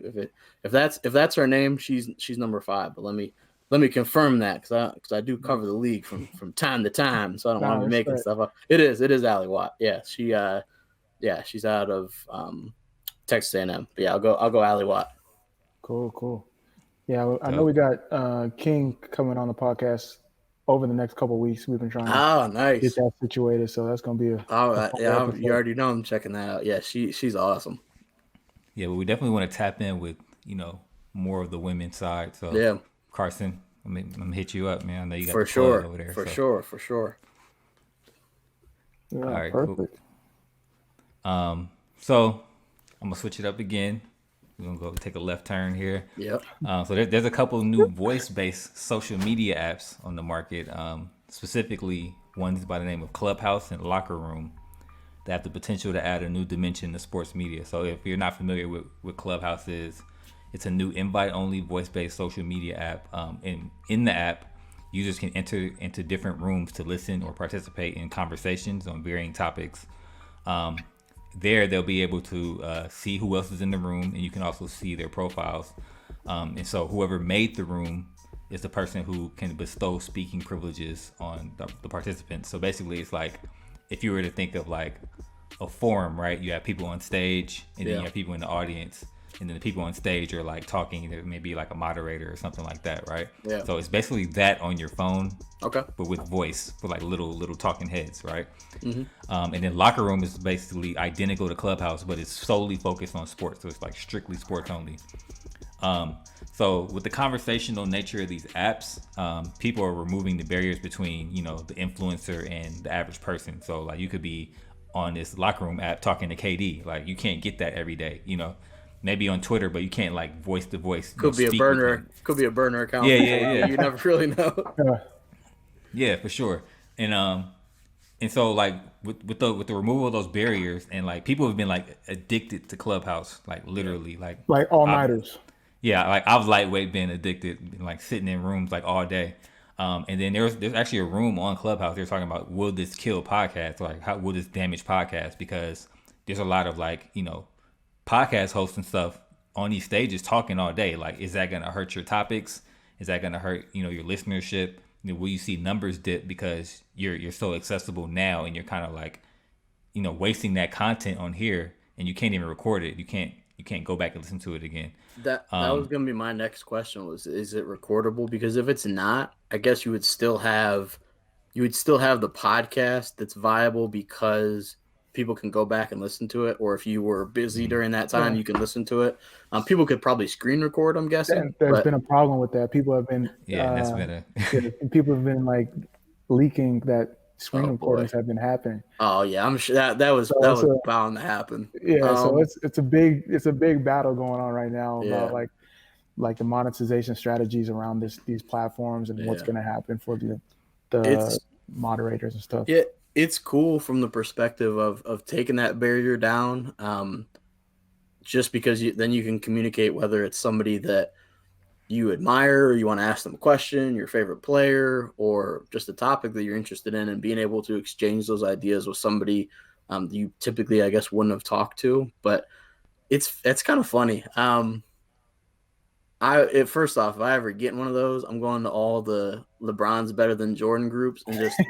if that's her name. She's number 5, but let me confirm that because I do cover the league from time to time, so I don't want to be making stuff up. It is Allie Watt. Yeah, she's out of Texas A&M. But yeah, I'll go Allie Watt. Cool. Yeah, I know we got King coming on the podcast over the next couple of weeks. We've been trying to get that situated, so that's going to be you already know I'm checking that out. Yeah, she's awesome. Yeah, but we definitely want to tap in with more of the women's side. So yeah, Carson, I'm gonna hit you up, man. I know you got for the sure plug over there. For sure. Yeah, all right, perfect. Cool. So I'm gonna switch it up again. We're gonna go take a left turn here. Yep. So there's a couple of new voice-based social media apps on the market. Specifically, one's by the name of Clubhouse and Locker Room. That have the potential to add a new dimension to sports media. So if you're not familiar with what Clubhouse is, it's a new invite-only voice-based social media app. And in the app, users can enter into different rooms to listen or participate in conversations on varying topics. There, they'll be able to see who else is in the room, and you can also see their profiles. And so whoever made the room is the person who can bestow speaking privileges on the participants. So basically, it's like if you were to think of like a forum, right? You have people on stage, and then you have people in the audience. And then the people on stage are like talking. There may be like a moderator or something like that, right? Yeah. So it's basically that on your phone, okay, but with voice, for like little talking heads, right? Mm-hmm. And then Locker Room is basically identical to Clubhouse, but it's solely focused on sports. So it's like strictly sports only. So with the conversational nature of these apps, people are removing the barriers between the influencer and the average person. So like you could be on this Locker Room app talking to KD, like you can't get that every day, Maybe on Twitter, but you can't like voice to voice. Could be a burner account. Yeah. You never really know. Yeah, for sure. And so like with the removal of those barriers, and like people have been like addicted to Clubhouse, like literally like all nighters. Yeah, like I was lightweight being addicted, like sitting in rooms like all day. And then there's actually a room on Clubhouse. They're talking about, will this kill podcasts? Like how will this damage podcasts? Because there's a lot of like podcast hosts and stuff on these stages talking all day. Like, is that gonna hurt your topics? Is that gonna hurt your listenership? Will you see numbers dip because you're so accessible now, and you're kind of like wasting that content on here, and you can't even record it. You can't go back and listen to it again. That was gonna be my next question, is it recordable? Because if it's not, I guess you would still have the podcast that's viable because people can go back and listen to it, or if you were busy during that time, you can listen to it. People could probably screen record, I'm guessing. There's been a problem with that. People have been that's been people have been like leaking that screen recordings have been happening. Oh yeah, I'm sure that was bound to happen. Yeah, so it's a big battle going on right now about like the monetization strategies around these platforms and what's going to happen for the moderators and stuff. Yeah. It's cool from the perspective of taking that barrier down, just because then you can communicate whether it's somebody that you admire or you want to ask them a question, your favorite player, or just a topic that you're interested in, and being able to exchange those ideas with somebody that you typically, I guess, wouldn't have talked to. But it's kind of funny. First off, if I ever get one of those, I'm going to all the LeBron's better than Jordan groups and just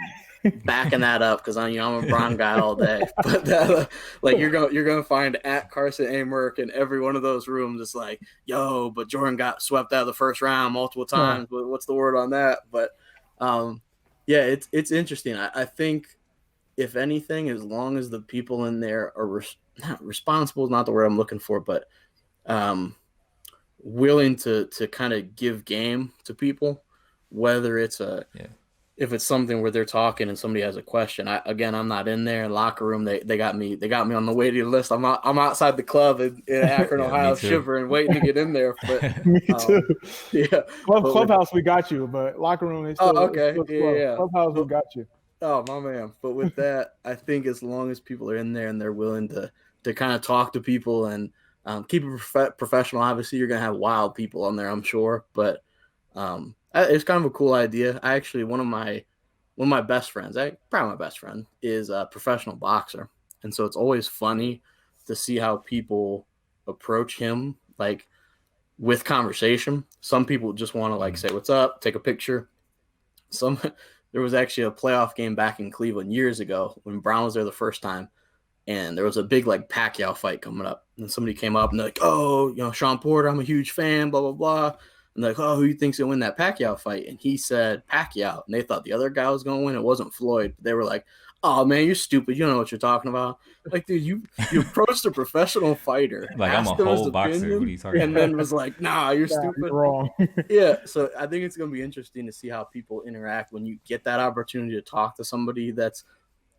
backing that up, because I'm a Bron guy all day. But like you're gonna find at Carson A. Merk in every one of those rooms. It's like, yo, but Jordan got swept out of the first round multiple times. But what's the word on that? But it's interesting. I think if anything, as long as the people in there are not responsible is not the word I'm looking for, but willing to kind of give game to people, whether it's if it's something where they're talking and somebody has a question. I'm not in there. Locker room, they got me on the waiting list. I'm outside the club in Akron, Ohio, shivering, waiting to get in there. But me too. Yeah. Clubhouse, we got you, but locker room is still, okay. Yeah. Clubhouse, we got you. Oh, my man. But with that, I think as long as people are in there and they're willing to kind of talk to people and Keep it professional. Obviously, you're gonna have wild people on there, I'm sure, but it's kind of a cool idea. I actually one of my best friends, probably my best friend, is a professional boxer, and so it's always funny to see how people approach him, like with conversation. Some people just want to like say what's up, take a picture. Some There was actually a playoff game back in Cleveland years ago when Brown was there the first time, and there was a big like Pacquiao fight coming up, and somebody came up and they're like, "Oh, Sean Porter, I'm a huge fan, blah blah blah." And they're like, "Oh, who do you think's gonna win that Pacquiao fight?" And he said Pacquiao, and they thought the other guy was gonna win. It wasn't Floyd. They were like, "Oh man, you're stupid. You don't know what you're talking about." Like, dude, you approached a professional fighter, Like, I'm a whole boxer. What are you talking and about? then was like, "Nah, you're stupid. You're wrong." Yeah, so I think it's gonna be interesting to see how people interact when you get that opportunity to talk to somebody that's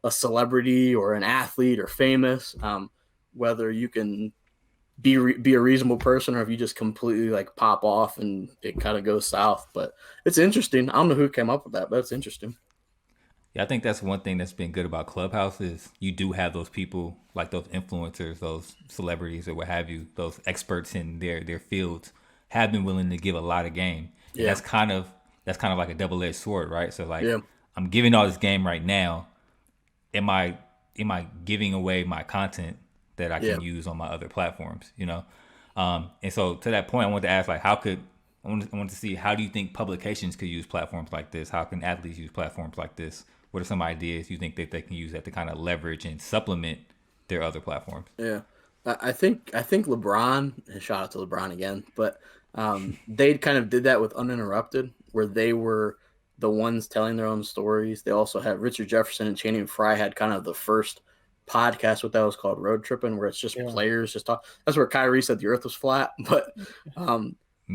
a celebrity or an athlete or famous, whether you can be a reasonable person or if you just completely like pop off and it kind of goes south. But it's interesting. I don't know who came up with that, but it's interesting. Yeah, I think that's one thing that's been good about Clubhouse is you do have those people like those influencers, those celebrities or what have you, those experts in their fields have been willing to give a lot of game. And Yeah. that's kind of like a double-edged sword, right? So like Yeah. I'm giving all this game right now. Am I giving away my content that I can use on my other platforms, and so to that point I wanted to ask, like, I wanted to see, how do you think publications could use platforms like this? How can athletes use platforms like this? What are some ideas you think that they can use that to kind of leverage and supplement their other platforms? Yeah. I think LeBron, and shout out to LeBron again, but they kind of did that with Uninterrupted, where they were the ones telling their own stories. They also had Richard Jefferson and Channing Frye had kind of the first podcast, what that was called, Road Tripping, where it's just players just talk. That's where Kyrie said the earth was flat, but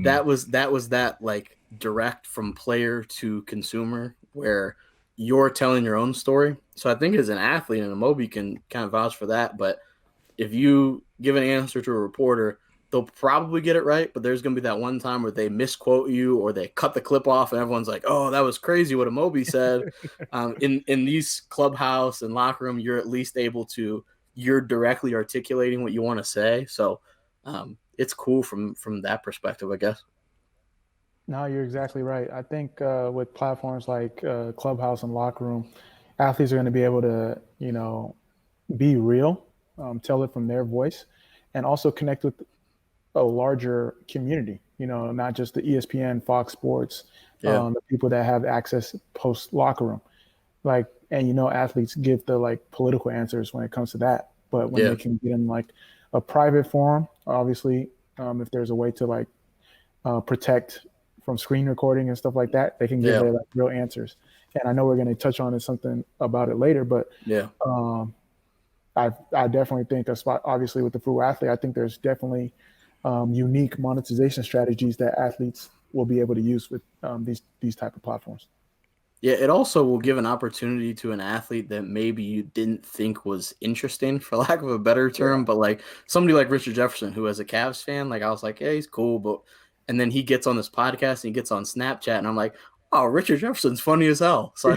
that was that like direct from player to consumer, where you're telling your own story. So I think as an athlete, and Amobi can kind of vouch for that, but if you give an answer to a reporter, they'll probably get it right, but there's going to be that one time where they misquote you or they cut the clip off and everyone's like, "Oh, that was crazy what Amobi said." In these Clubhouse and locker room, you're at least able to, you're directly articulating what you want to say. So it's cool from that perspective, I guess. No, you're exactly right. I think with platforms like Clubhouse and Locker Room, athletes are going to be able to, be real, tell it from their voice, and also connect with a larger community. Not just the ESPN, Fox Sports, the people that have access post locker room. Like, and athletes give the like political answers when it comes to that, but when they can get in like a private forum, obviously, if there's a way to like protect from screen recording and stuff like that, they can give their like real answers. And I know we're going to touch on something about it later, but I definitely think obviously with the Frugal Athlete, I think there's definitely unique monetization strategies that athletes will be able to use with these type of platforms. Yeah, it also will give an opportunity to an athlete that maybe you didn't think was interesting, for lack of a better term, but like somebody like Richard Jefferson, who as a Cavs fan, like I was like, yeah, he's cool, but and then he gets on this podcast and he gets on Snapchat, and I'm like, oh, Richard Jefferson's funny as hell. So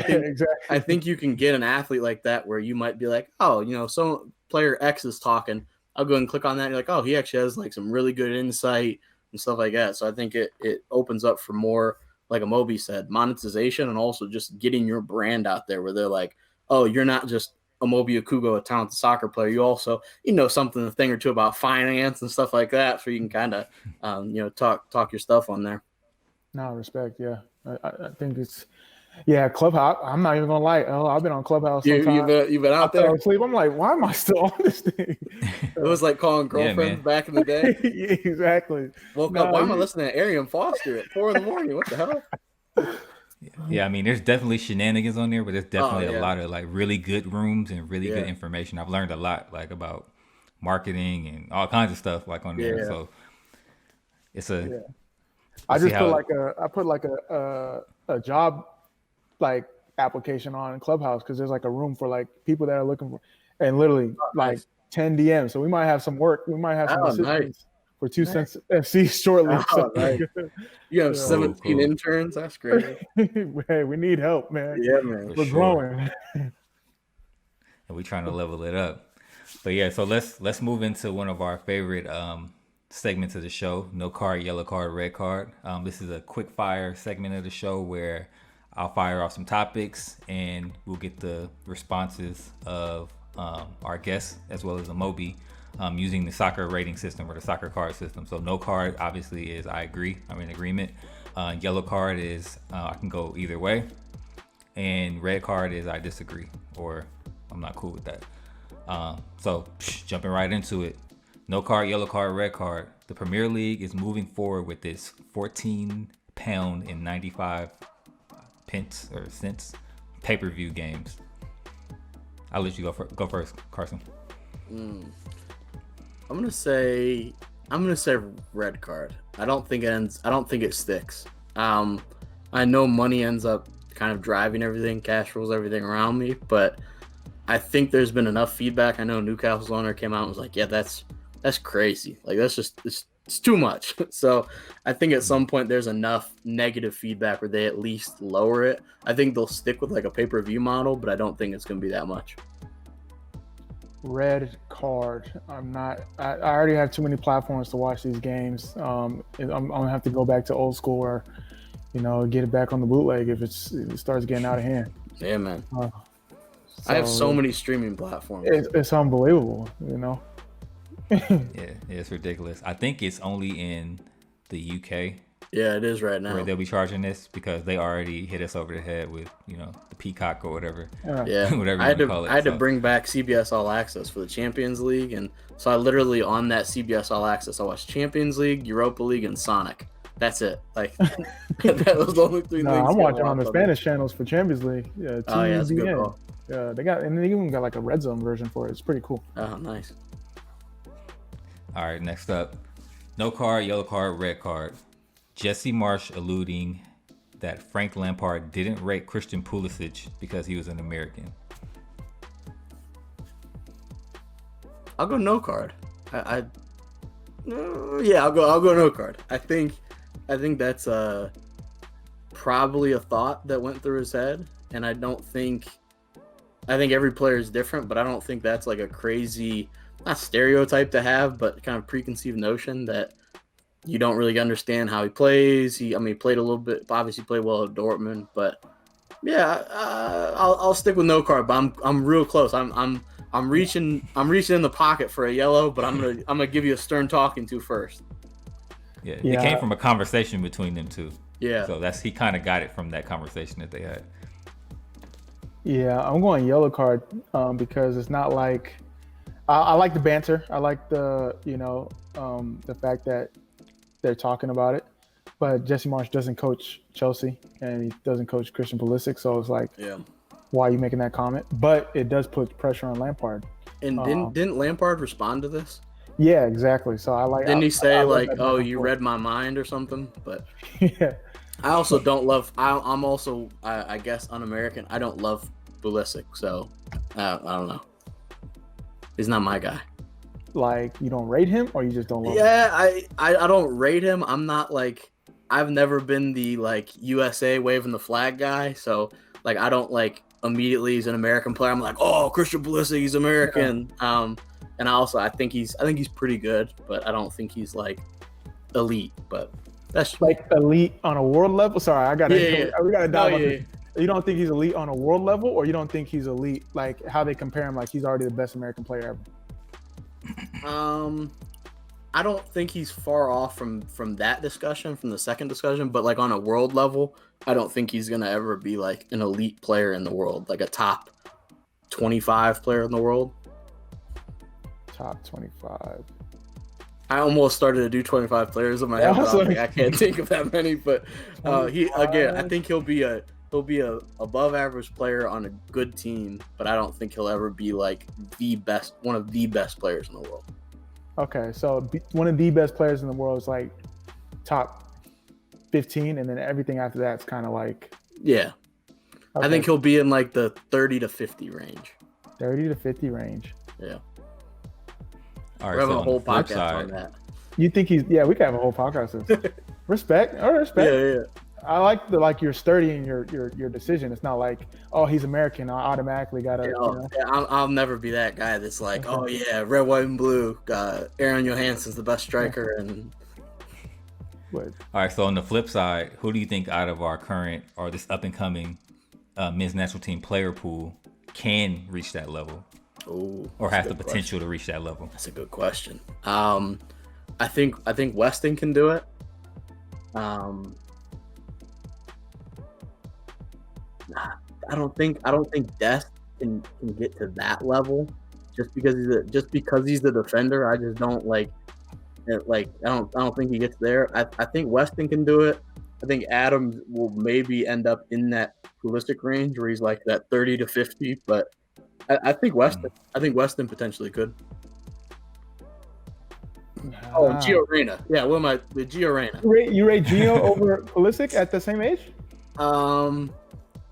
I think you can get an athlete like that where you might be like, oh, so player X is talking. I'll go and click on that. And you're like, oh, he actually has like some really good insight and stuff like that. So I think it opens up for more, like Amobi said, monetization, and also just getting your brand out there where they're like, oh, you're not just Amobi Okugo, a talented soccer player. You also, something, a thing or two about finance and stuff like that. So you can kind of, talk your stuff on there. No, respect. Yeah. I think it's, Clubhouse. I'm not even gonna lie. Oh, I've been on Clubhouse. You've been out there. Asleep. I'm like, why am I still on this thing? It was like calling girlfriends back in the day. Yeah, exactly. Woke up. Why am I listening to Arian Foster at 4 a.m? What the hell? Yeah, I mean, there's definitely shenanigans on there, but there's definitely a lot of like really good rooms and really good information. I've learned a lot, like about marketing and all kinds of stuff, like on there. So it's a. I just put like a job like application on Clubhouse because there's like a room for like people that are looking for, and literally like 10 DMs. So we might have some work. We might have some assistance for 2Cents FC shortly. Nice. You have 17 interns. That's great. Hey, we need help, man. Yeah, man. We're growing. And we're trying to level it up. But yeah, so let's move into one of our favorite segments of the show: no card, yellow card, red card. This is a quick fire segment of the show where I'll fire off some topics and we'll get the responses of our guests as well as Amobi using the soccer rating system or the soccer card system. So no card obviously is I agree, I'm in agreement. Yellow card is I can go either way, and red card is I disagree or I'm not cool with that. So jumping right into it. No card, yellow card, red card. The Premier League is moving forward with this £14 and 95 pence or cents pay-per-view games. I'll let you go first, Carson. I'm gonna say red card. I don't think it sticks. I know money ends up kind of driving everything, cash rules everything around me, but I think there's been enough feedback. I know Newcastle's owner came out and was like, yeah, that's crazy. Like, that's just it's too much. So I think at some point there's enough negative feedback where they at least lower it. I think they'll stick with like a pay-per-view model, but I don't think it's going to be that much. Red card. I already have too many platforms to watch these games. I'm gonna have to go back to old school or, get it back on the bootleg if it starts getting out of hand. Yeah, man. I have so many streaming platforms. It's unbelievable, Yeah, it's ridiculous. I think it's only in the UK. Yeah, it is right now. Where they'll be charging this because they already hit us over the head with, the Peacock or whatever. Yeah, whatever I had to bring back CBS All Access for the Champions League, and so I literally on that CBS All Access I watched Champions League, Europa League, and Sonic. That's it. Like that was the only three leagues. I'm watching on the Spanish channels for Champions League. Yeah, oh yeah, that's a good call. Yeah, they even got like a red zone version for it. It's pretty cool. Oh, nice. All right, next up, no card, yellow card, red card. Jesse Marsh alluding that Frank Lampard didn't rate Christian Pulisic because he was an American. I'll go no card. I'll go no card. I think that's probably a thought that went through his head, and I think every player is different, but I don't think that's like a crazy, not stereotype to have, but kind of preconceived notion that you don't really understand how he plays. He played a little bit, obviously played well at Dortmund, but yeah, I'll stick with no card. But I'm real close. I'm reaching in the pocket for a yellow, but I'm gonna give you a stern talking to first. Yeah, it came from a conversation between them two. Yeah. So he kind of got it from that conversation that they had. Yeah, I'm going yellow card because it's not like I like the banter. I like the the fact that they're talking about it, but Jesse Marsh doesn't coach Chelsea and he doesn't coach Christian Pulisic, so it's like, why are you making that comment? But it does put pressure on Lampard. And didn't Lampard respond to this? Yeah, exactly. So I like. Didn't he say "Oh, you read my mind" or something? But yeah. I also don't love. I'm also, I guess, un-American. I don't love Pulisic, so I don't know. He's not my guy. Like, you don't rate him, or you just don't love him? Yeah, I don't rate him. I'm not like, I've never been the like USA waving the flag guy. So like, I don't like immediately he's an American player. I'm like, oh, Christian Pulisic, he's American. Yeah. And I think he's pretty good, but I don't think he's like elite. But that's like elite on a world level. Sorry, we gotta dive on this. Yeah. You don't think he's elite on a world level, or you don't think he's elite like how they compare him, like he's already the best American player ever? I don't think he's far off from that discussion, from the second discussion, but like on a world level, I don't think he's gonna ever be like an elite player in the world, like a top 25 player in the world. Top 25. I almost started to do 25 players in my head, but I can't think of that many. But I think he'll be a above average player on a good team, but I don't think he'll ever be like one of the best players in the world. Okay, so one of the best players in the world is like top 15, and then everything after that's kind of like. Yeah, okay. I think he'll be in like the 30 to 50 range. 30 to 50 range. Yeah. All right, we're having a whole podcast on that. You think he's? Yeah, we could have a whole podcast. Respect. All right, respect. Yeah. I like you're sturdy in your decision. It's not like, oh, he's American, I automatically gotta. I'll never be that guy that's like, oh yeah, red, white, and blue. Aaron Johansson's the best striker, and. All right. So on the flip side, who do you think out of our current or this up and coming men's national team player pool can reach that level? Ooh, or has the potential to reach that level? That's a good question. I think Weston can do it. I don't think Dest can get to that level just because he's the defender. I just don't I don't think he gets there. I think Weston can do it. I think Adams will maybe end up in that Pulisic range where he's like that 30 to 50, but I think Weston potentially could. Oh, and Gio Reyna. Yeah, what am I? The Gio Reyna. You rate Gio over Pulisic at the same age?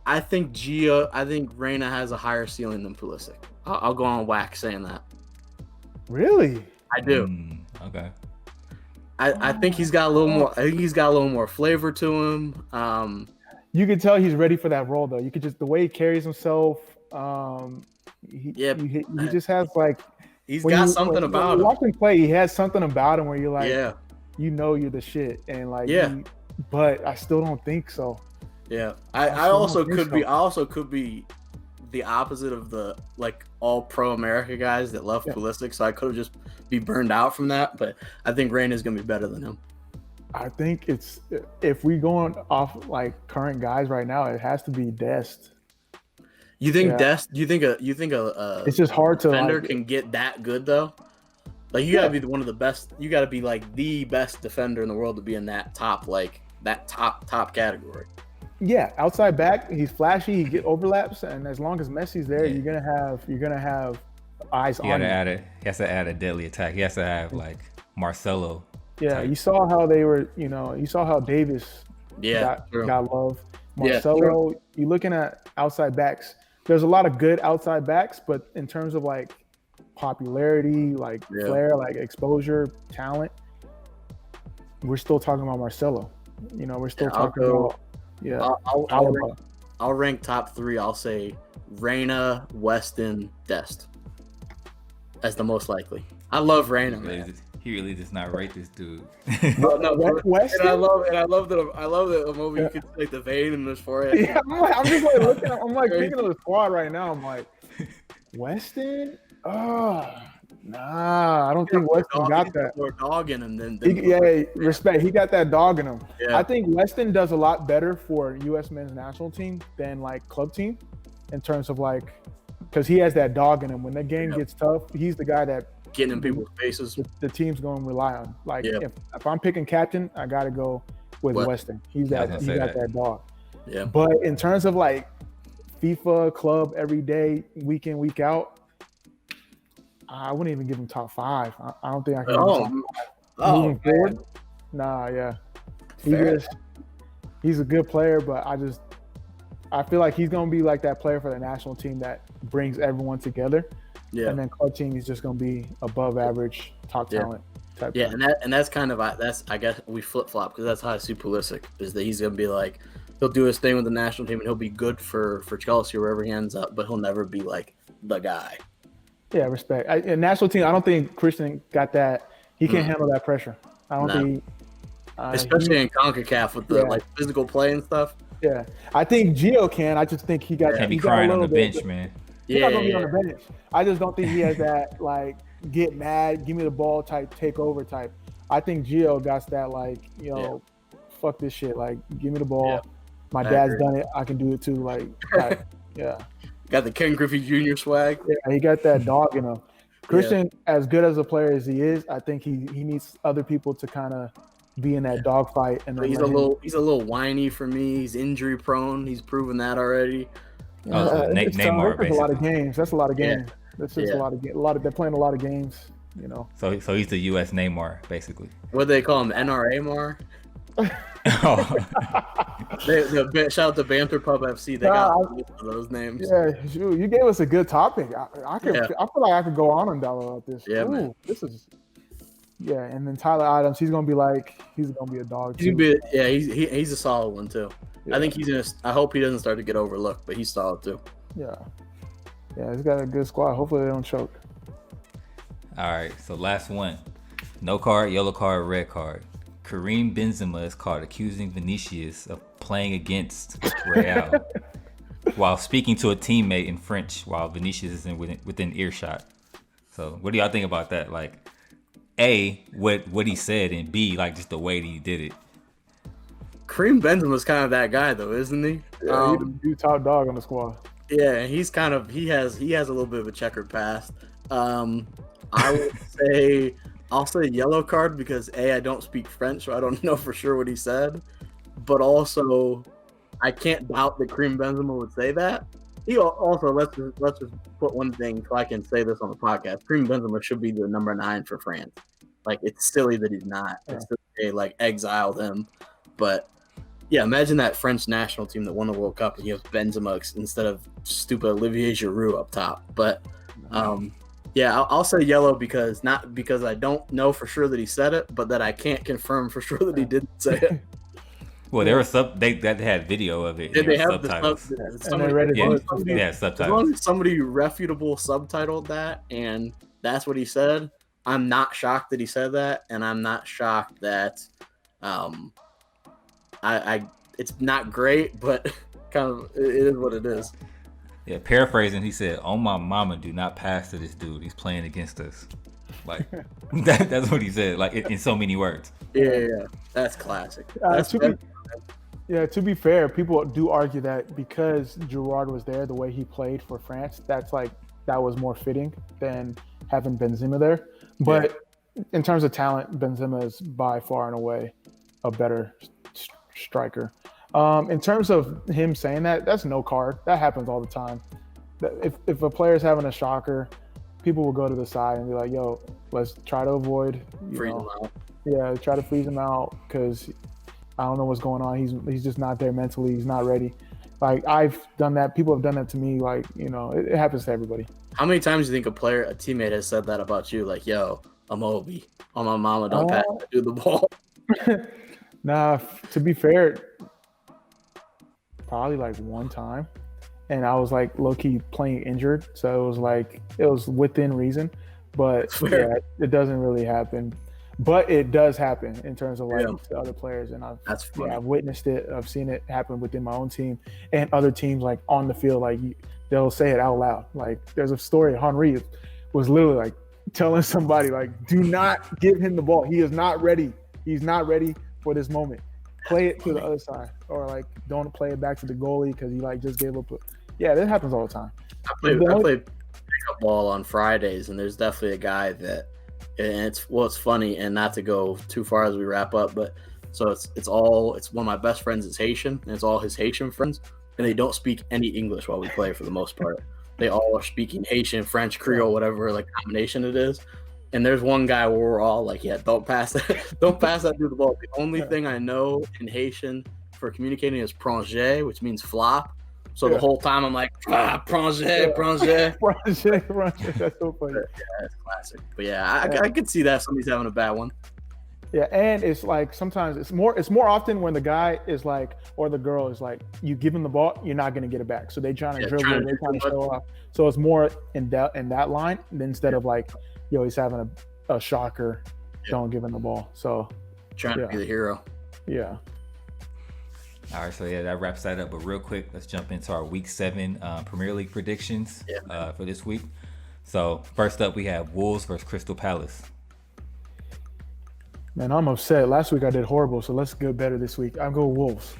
I think Reyna has a higher ceiling than Pulisic. I'll go on wax saying that. Really? I do. Okay. I think he's got a little more. I think he's got a little more flavor to him. You can tell he's ready for that role, though. You could just the way he carries himself. He just has like. He's got something about him. Watching play, he has something about him where you're like, yeah, you're the shit, and like, yeah. But I still don't think so. Yeah, I also could be. I also could be the opposite of the like all pro America guys that love Pulisic, so I could have just be burned out from that. But I think Reyna is gonna be better than him. I think if we going off like current guys right now, it has to be Dest. You think Dest? You think a it's just hard to defender can get that good though? Like you gotta be one of the best. You gotta be like the best defender in the world to be in that top top category. Yeah, outside back, he's flashy. He get overlaps, and as long as Messi's there, you're gonna have eyes on him. He has to add a deadly attack. He has to have like Marcelo. Yeah, type. You saw how they were. You saw how Davis got love. Marcelo, you're looking at outside backs. There's a lot of good outside backs, but in terms of like popularity, like flair, like exposure, talent, we're still talking about Marcelo. We're still talking about. Yeah, I'll rank top 3. I'll say Reyna, Weston, Dest as the most likely. I love Reyna, man. He really does not rate this dude. No, Weston? And I love that Amobi could like the vein in his forehead. Yeah, I'm just like looking. I'm like thinking of the squad right now. I'm like, Weston? Nah, I don't think Weston got that. More dog in him than respect. He got that dog in him. Yeah. I think Weston does a lot better for U.S. men's national team than like club team, in terms of like, because he has that dog in him. When the game gets tough, he's the guy that getting in people's faces. The team's going to rely on. Like if I'm picking captain, I got to go with Weston. He got that dog. Yeah. But in terms of like FIFA club every day, week in, week out, I wouldn't even give him top 5. I don't think I can. Moving forward, he's a good player, but I feel like he's gonna be like that player for the national team that brings everyone together. Yeah. And then club team is just gonna be above average, top talent type. Yeah, and that's kind of I guess we flip flop because that's how I see Pulisic is that he's gonna be like he'll do his thing with the national team and he'll be good for Chelsea or wherever he ends up, but he'll never be like the guy. Yeah, respect. And national team, I don't think Christian got that. He can't handle that pressure. I don't think. Especially in CONCACAF with the like physical play and stuff. Yeah, I think Gio can. I just think he got. Can't be crying on the bench, man. He's not gonna be on the bench. I just don't think he has that like get mad, give me the ball type, take over type. I think Gio got that like fuck this shit. Like give me the ball. Yeah. My dad's done it. I can do it too. Like Got the Ken Griffey Jr. swag. Yeah, he got that dog in him. Christian, as good as a player as he is, I think he needs other people to kind of be in that dog fight. And he's a little whiny for me. He's injury prone. He's proven that already. Neymar, basically. A lot of games. That's a lot of games. That's just a lot of. They're playing a lot of games. So he's the U.S. Neymar, basically. What do they call him? NRA Mar. Shout out to Banter Pub FC. They got those names. Yeah, you gave us a good topic. I feel like I could go on and down about this. Yeah, man. Yeah, and then Tyler Adams, he's gonna be a dog too. He's a solid one too. Yeah. I think I hope he doesn't start to get overlooked, but he's solid too. Yeah, he's got a good squad. Hopefully they don't choke. All right, so last one. No card, yellow card, red card. Karim Benzema is caught accusing Vinicius of playing against Real while speaking to a teammate in French while Vinicius is within earshot. So what do y'all think about that? Like, A, what he said, and B, like just the way that he did it. Karim Benzema's kind of that guy though, isn't he? Yeah, he's top dog on the squad. Yeah, he has a little bit of a checkered past. I would say I'll say yellow card because A, I don't speak French, so I don't know for sure what he said. But also, I can't doubt that Karim Benzema would say that. He also let's just put one thing so I can say this on the podcast. Karim Benzema should be the number 9 for France. Like, it's silly that he's not. Yeah. It's silly they like exiled him. But yeah, imagine that French national team that won the World Cup and you have Benzema instead of stupid Olivier Giroud up top. But yeah, I'll say yellow because I don't know for sure that he said it, but that I can't confirm for sure that he didn't say it. Well, there was they had video of it. Did they have subtitles? Somebody read it. Yeah, As subtitles. long as somebody reputable subtitled that and that's what he said, I'm not shocked that he said that, and I'm not shocked that it's not great, but kind of it is what it is. Yeah, paraphrasing, he said, "Oh my mama, do not pass to this dude. He's playing against us." Like that's what he said, like in so many words. Yeah, that's classic. To be fair, people do argue that because Giroud was there, the way he played for France, that was more fitting than having Benzema there. But in terms of talent, Benzema is by far and away a better striker. In terms of him saying that, that's no card. That happens all the time. If a player's having a shocker, people will go to the side and be like, "Yo, let's try to avoid, freeze him out." Yeah, try to freeze him out because I don't know what's going on. He's just not there mentally. He's not ready." Like, I've done that. People have done that to me. Like, it happens to everybody. How many times do you think a teammate has said that about you? Like, "Yo, Amobi, on my mama, don't pass to the ball." Nah, to be fair, probably like one time, and I was like low-key playing injured, so it was within reason. But yeah, it doesn't really happen. But it does happen in terms of to other players, and I've witnessed it. I've seen it happen within my own team and other teams. Like on the field, like they'll say it out loud. Like there's a story. Henry was literally like telling somebody like, "Do not give him the ball. He is not ready. He's not ready for this moment. Play it to the other side, or like don't play it back to the goalie because he like just gave up." Yeah, that happens all the time. I played pickup ball on Fridays, and there's definitely a guy that. And it's funny, and not to go too far as we wrap up, but so it's one of my best friends is Haitian, and it's all his Haitian friends, and they don't speak any English while we play for the most part. They all are speaking Haitian, French, Creole, whatever like combination it is. And there's one guy where we're all like, "Yeah, don't pass that through the ball." The only thing I know in Haitian for communicating is "pronger," which means flop. So the whole time I'm like, "Pronger." That's so funny. Yeah, it's classic. But yeah, I could see that somebody's having a bad one. Yeah, and it's like sometimes it's more often when the guy is like, or the girl is like, you give him the ball, you're not gonna get it back. So they trying to dribble, they trying to show off. So it's more in that line instead of like, "Yo, he's having a shocker, don't give him the ball." So trying to be the hero. Yeah. All right, so that wraps that up. But real quick, let's jump into our Week 7 Premier League predictions for this week. So first up, we have Wolves versus Crystal Palace. Man, I'm upset. Last week I did horrible, so let's go better this week. I'll go Wolves.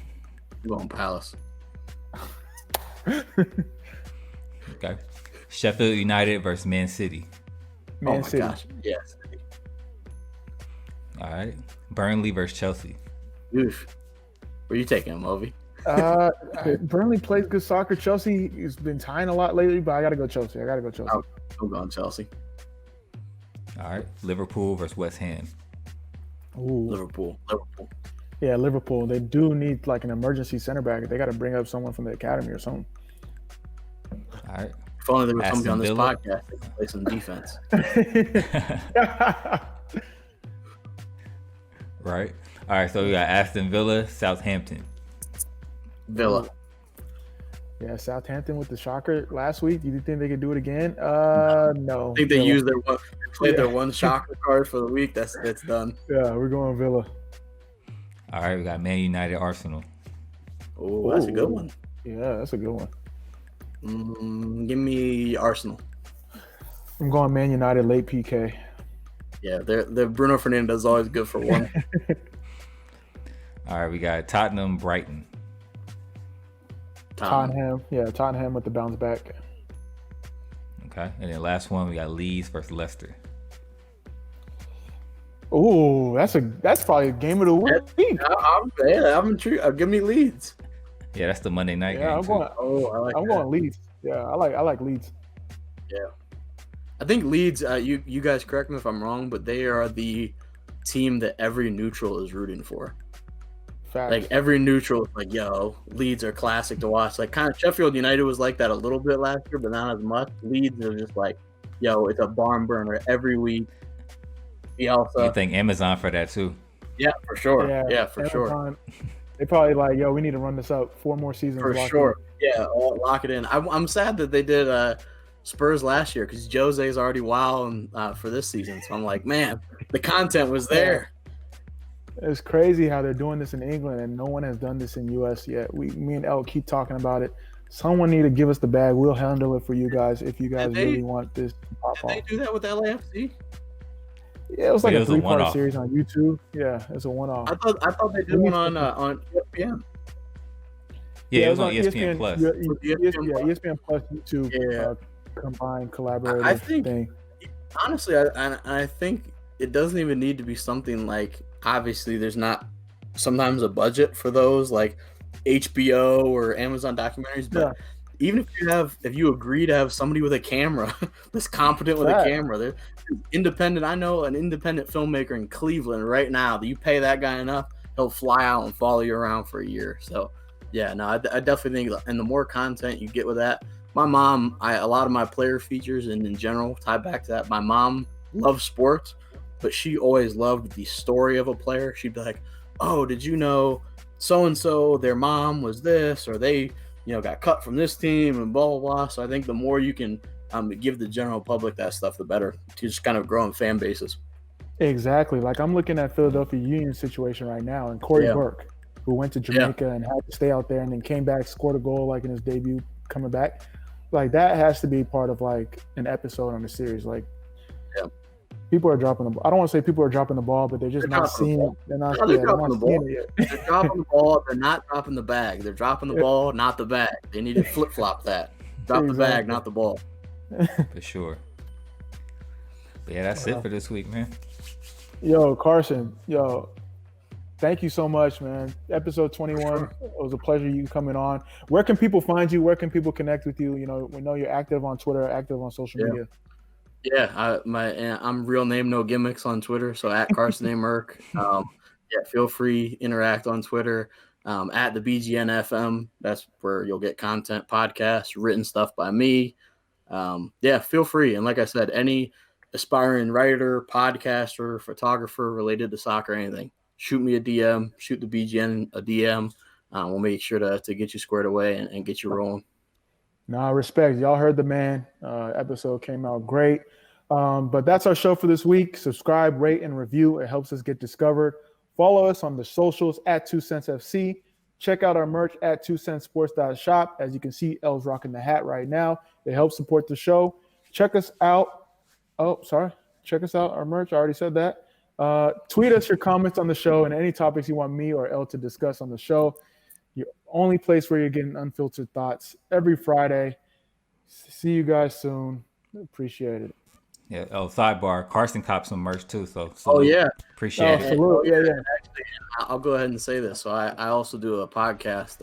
I'm going Palace. Okay. Sheffield United versus Man City. Man City. Gosh, yes. All right. Burnley versus Chelsea. Oof. Where are you taking him, Ovi? Burnley plays good soccer. Chelsea has been tying a lot lately, but I got to go Chelsea. I'm going Chelsea. All right. Liverpool versus West Ham. Ooh. Liverpool. Yeah, Liverpool. They do need like an emergency center back. They got to bring up someone from the academy or something. All right. If only there was somebody on this Villa. podcast that could play some defense. Right. All right. So we got Aston Villa, Southampton. Villa. Yeah, Southampton with the shocker last week. Do you think they could do it again? No. I think they Villa. used played their one shocker card for the week. That's done. Yeah, we're going Villa. All right. We got Man United, Arsenal. Oh, that's a good one. Yeah, that's a good one. Give me Arsenal. I'm going Man United late PK. Yeah, the Bruno Fernandes is always good for one. All right. We got Tottenham, Brighton. Tottenham. Yeah, Tottenham with the bounce back. Okay. And then last one, we got Leeds versus Leicester. Oh, that's probably a game of the week. I'm intrigued. Give me Leeds. Yeah, that's the Monday night game. I'm going. I'm going Leeds. Yeah, I like Leeds. Yeah, I think Leeds. You guys correct me if I'm wrong, but they are the team that every neutral is rooting for. Facts. Like every neutral is like, yo, Leeds are classic to watch. Like kind of Sheffield United was like that a little bit last year, but not as much. Leeds are just like, yo, it's a barn burner every week. You think Amazon for that too? Yeah, for sure. Yeah, for Amazon, sure. They probably like, yo, we need to run this up 4 more seasons. For sure. Yeah, lock it in. I'm sad that they did Spurs last year because Jose is already wilding for this season. So I'm like, man, the content was there. It's crazy how they're doing this in England and no one has done this in US yet. Me and El keep talking about it. Someone need to give us the bag. We'll handle it for you guys if you guys really want this to pop off. Did they do that with LAFC? Yeah, it was like a 3-part series on YouTube. Yeah, it's a one-off. I thought they did one on ESPN. Yeah, it was on ESPN Plus. ESPN Plus YouTube combined collaborative thing. Honestly, I think it doesn't even need to be something like, obviously there's not sometimes a budget for those like HBO or Amazon documentaries, but even if you agree to have somebody with a camera that's competent with a camera, they're independent. I know an independent filmmaker in Cleveland right now that you pay that guy enough, he'll fly out and follow you around for a year. So yeah, no, I definitely think, and the more content you get with that, my mom, a lot of my player features and in general tie back to that. My mom loves sports, but she always loved the story of a player. She'd be like, oh, did you know so-and-so, their mom was this, or they, got cut from this team and blah, blah, blah. So I think the more you can give the general public that stuff, the better, to just kind of grow in fan bases. Exactly. Like I'm looking at Philadelphia Union situation right now, and Corey Burke, who went to Jamaica and had to stay out there and then came back, scored a goal like in his debut coming back. Like that has to be part of like an episode on the series. Like people are dropping the ball. I don't want to say people are dropping the ball, but they're just not seeing it. They're not seeing the ball. They're dropping the ball. They're not dropping the bag. They're dropping the ball, not the bag. They need to flip-flop that. Drop the bag, not the ball. For sure. But yeah, that's it for this week, man. Yo, Carson. Thank you so much, man. Episode 21. It was a pleasure you coming on. Where can people find you? Where can people connect with you? We know you're active on Twitter, active on social media. Yeah, I'm real name, no gimmicks on Twitter. So at Carson A. Merk. Feel free, interact on Twitter. At the BGN FM, that's where you'll get content, podcasts, written stuff by me. Feel free. And like I said, any aspiring writer, podcaster, photographer related to soccer, anything, shoot me a DM, shoot the BGN a DM. We'll make sure to get you squared away and get you rolling. Nah, respect. Y'all heard the man. Episode came out great. But that's our show for this week. Subscribe, rate, and review. It helps us get discovered. Follow us on the socials at 2Cents FC. Check out our merch at 2centsports.shop. As you can see, El's rocking the hat right now. It helps support the show. Check us out. Check us out. Our merch. I already said that. Tweet us your comments on the show and any topics you want me or El to discuss on the show. Your only place where you're getting unfiltered thoughts every Friday. See you guys soon. Appreciate it. Yeah. Oh, sidebar. Carson copped some merch too. So appreciate it. Actually, I'll go ahead and say this. So I also do a podcast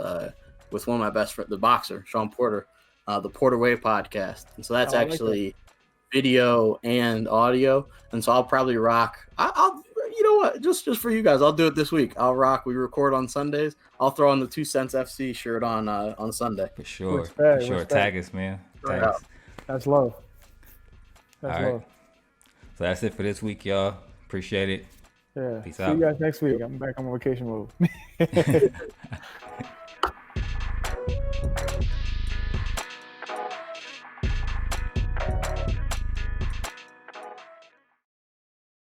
with one of my best friends, the boxer, Sean Porter, the Porter Way podcast. And so that's actually video and audio. And so I'll probably rock. I'll you know what? Just for you guys, I'll do it this week. I'll rock. We record on Sundays. I'll throw on the 2Cents FC shirt on Sunday. For sure. Respect. Tag us, man. Tag us. That's love. All right. So that's it for this week, y'all. Appreciate it. Yeah. Peace See out. you guys next week. I'm back on vacation mode.